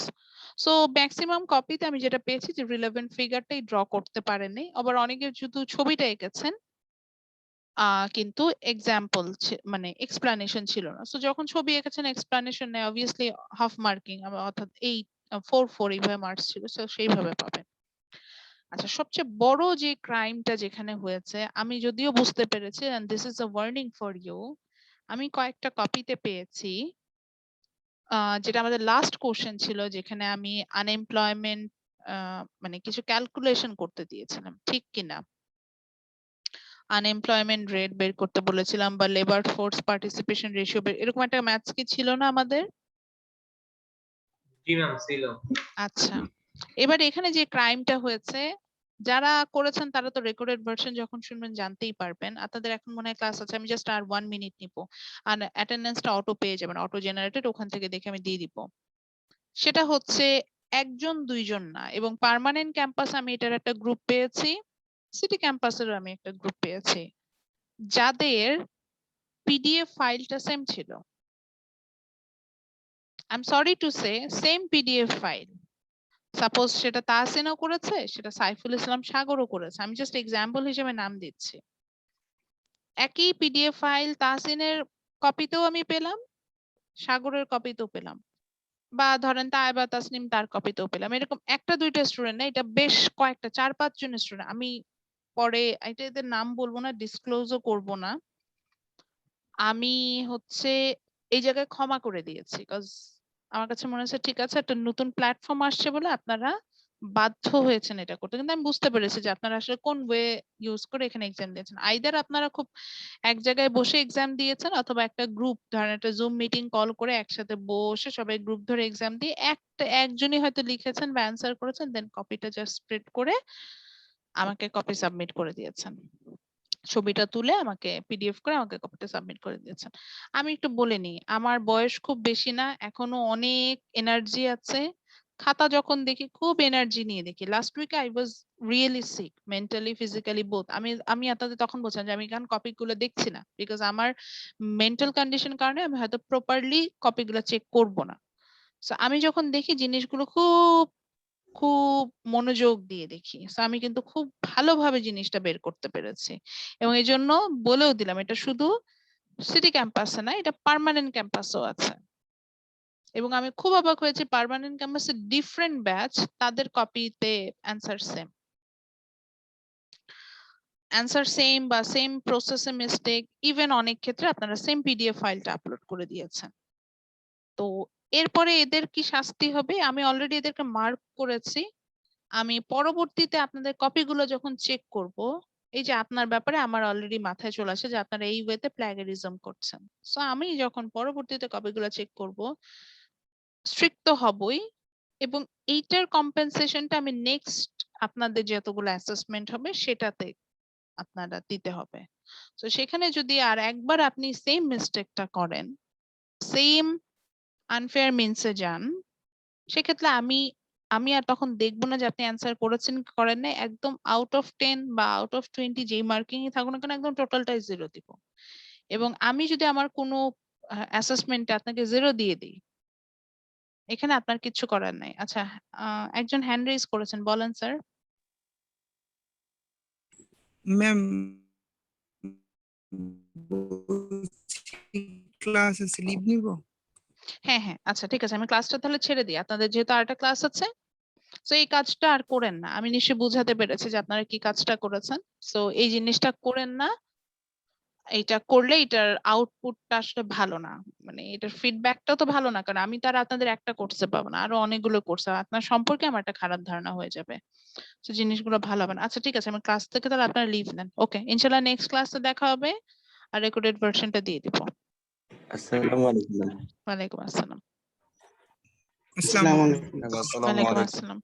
So maximum কপিতে আমি যেটা পেয়েছি যে রিলেভেন্ট ফিগারটাই ড্র করতে পারেননি, আবার অনেকে শুধু ছবিটা এঁকেছেন কিন্তু এক্সাম্পল মানে এক্সপ্লানেশন ছিল না। সো যখন ছবি এঁকেছেন এক্সপ্লানেশন নেই, অবভিয়াসলি হাফ মার্কিং, অর্থাৎ 4 এইভাবে মার্কস ছিল, সো সেইভাবে পাবেন। আচ্ছা, সবচেয়ে বড় যে ক্রাইমটা যেখানে হয়েছে, আমি যদিও বুঝতে পেরেছি, and this is a warning for you, আমি কয়েকটা কপিতে পেয়েছি যেটা আমাদের লাস্ট কোশ্চেন ছিল, যেখানে আমি আনএমপ্লয়মেন্ট মানে কিছু ক্যালকুলেশন করতে দিয়েছিলাম, ঠিক কিনা, আনএমপ্লয়মেন্ট রেট বের করতে বলেছিলাম, বা লেবার ফোর্স পার্টিসিপেশন রেশিও, এরকম একটা ম্যাথস কি ছিল না আমাদের? জি ম্যাম ছিল। আচ্ছা, এবার এখানে যে ক্রাইমটা হয়েছে, যারা করেছেন তারা তো রেকর্ডেড ভার্সন যখন শুনবেন জানতেই পারবেন। আপনাদের এখন মনে হয় ক্লাস আছে, আমি জাস্ট আর 1 মিনিট নিব, আর অ্যাটেন্ডেন্সটা অটো পেয়ে যাবেন, অটো জেনারেটেড, ওখান থেকে দেখে আমি দিয়ে দিব। সেটা হচ্ছে একজন দুইজন না, এবং পার্মানেন্ট ক্যাম্পাস আমি এটার একটা গ্রুপ পেয়েছি, সিটি ক্যাম্পাসের আমি একটা গ্রুপ পেয়েছি, যাদের পিডিএফ ফাইলটা সেম ছিল। I am sorry to say, same PDF file. Suppose সেটা তাহসিনও করেছে, সেটা সাইফুল ইসলাম সাগরও করেছে, আমি জাস্ট এক্সাম্পল হিসেবে নাম দিচ্ছি। একই পিডিএফ ফাইল তাহসিনের কপিতেও আমি পেলাম, সাগরের কপিতেও পেলাম, বা ধরেন তাইবা তাসনিম তার কপিতেও পেলাম। এরকম একটা দুইটা স্টুডেন্ট না, এটা বেশ কয়েকটা 4-5 জন স্টুডেন্ট। আমি পরে এটা এদের নাম বলবো না, ডিসক্লোজও করব না। আমি হচ্ছে এই জায়গায় ক্ষমা করে দিয়েছি, কজ আমার কাছে মনে হচ্ছে ঠিক আছে, একটা নতুন প্ল্যাটফর্ম আসছে বলে আপনারা বাধ্য হয়েছেন এটা করতে, কিন্তু আমি বুঝতে পেরেছি যে আপনারা আসলে কোন ওয়ে ইউজ করে এখানে এক্সাম দিয়েছেন। আইদার আপনারা খুব এক জায়গায় বসে এক্সাম দিয়েছেন, অথবা একটা গ্রুপ, ধরেন একটা জুম মিটিং কল করে একসাথে বসে সবাই গ্রুপ ধরে এক্সাম দিয়ে একজনই হয়তো লিখেছেন বা অ্যান্সার করেছেন, দেন কপিটা জাস্ট স্প্রেড করে আমাকে কপি সাবমিট করে দিয়েছেন, ছবিটা তুলে আমাকে পিডিএফ করে আমাকে কপিটা সাবমিট করে দিয়েছেন। আমি একটু বলে নিই, আমার বয়স খুব বেশি না, এখনো অনেক এনার্জি আছে, খাতা যখন দেখি খুব এনার্জি নিয়ে দেখি। লাস্ট উইকে I was really sick, mentally physically both. আমি আপনাদের তখন বলছিলাম যে আমি কেন কপিক গুলো দেখছি না, বিকজ আমার মেন্টাল কন্ডিশন কারণে আমি হয়তো প্রপারলি কপি গুলো চেক করবো না। সো আমি যখন দেখি জিনিসগুলো খুব খুব মনোযোগ দিয়ে দেখি, সো আমি কিন্তু খুব ভালোভাবে জিনিসটা বের করতে পেরেছি। এবং এই জন্য বলেও দিলাম এটা শুধু সিটি ক্যাম্পাসে না, এটা পার্মানেন্ট ক্যাম্পাসও আছে। এবং আমি খুব অবাক হয়েছি পার্মানেন্ট ক্যাম্পাসে ডিফারেন্ট ব্যাচ তাদের কপিতে অ্যান্সার সেম, অ্যান্সার সেম বা সেম প্রসেসে মিস্টেক, ইভেন অনেক ক্ষেত্রে আপনারা সেম পিডিএফ ফাইলটা আপলোড করে দিয়েছেন। তো এরপরে এদের কি শাস্তি হবে আমি অলরেডি এদেরকে মার্ক করেছি। আমি পরবর্তীতে আপনাদের কপিগুলো যখন চেক করব, এই যে আপনার ব্যাপারে আমার অলরেডি মাথায় চলে আসে যে আপনারা এই ওয়েতে প্ল্যাগারিজম করছেন। সো আমি যখন পরবর্তীতে কপিগুলো চেক করব স্ট্রিক্ট তো হবই, এবং এইটার কম্পেনসেশনটা আমি নেক্সট আপনাদের যতগুলো অ্যাসেসমেন্ট হবে সেটাতে আপনারা দিতে হবে। তো সেখানে যদি আর একবার আপনি সেম মিস্টেকটা করেন, সেম আনফেয়ার মিনসে যান, সেক্ষেত্রে আমি আর তখন দেখবো না যে আপনি অ্যান্সার করেছেন কি করেন নাই, একদম আউট অফ 10 বা আউট অফ 20 যেই মার্কিংই থাকুক না কেন একদম টোটালটাই 0 দিব। এবং আমি যদি আমার কোনো অ্যাসেসমেন্টে আপনাকে 0 দিয়ে দিই, এখানে আপনার কিছু করার নাই। আচ্ছা, একজন হ্যান্ড রেজ করেছেন, বলেন স্যার। ম্যাম ক্লাসে স্লিপ নিব? হ্যাঁ হ্যাঁ, আচ্ছা ঠিক আছে, আমি ক্লাসটা তাহলে ছেড়ে দিই, আপনাদের যেহেতু আরেকটা ক্লাস আছে। তো এই কাজটা আর করেন না, আমি নিশ্চয়ই বুঝাতে পেরেছি যে আপনারা কি কাজটা করেছেন। তো এই জিনিসটা করেন না, এটা করলে এটার আউটপুটটা আসলে ভালো না, মানে এটার ফিডব্যাকটা তো ভালো না, কারণ আমি তো আর আপনাদের একটা কোর্সে পাবো না, আরো অনেকগুলো কোর্স, আপনার সম্পর্কে আমার একটা খারাপ ধারণা হয়ে যাবে। তো জিনিসগুলো ভালো হবে না। আচ্ছা ঠিক আছে, আমি ক্লাস থেকে তাহলে আপনারা লিভ নেন। ওকে, ইনশাল্লাহ নেক্সট ক্লাসে দেখা হবে, আর রেকর্ডেড ভার্সনটা দিয়ে দিব। আসসালামু আলাইকুম। ওয়ালাইকুম আসসালাম। আসসালামু আলাইকুম। ওয়ালাইকুম আসসালাম।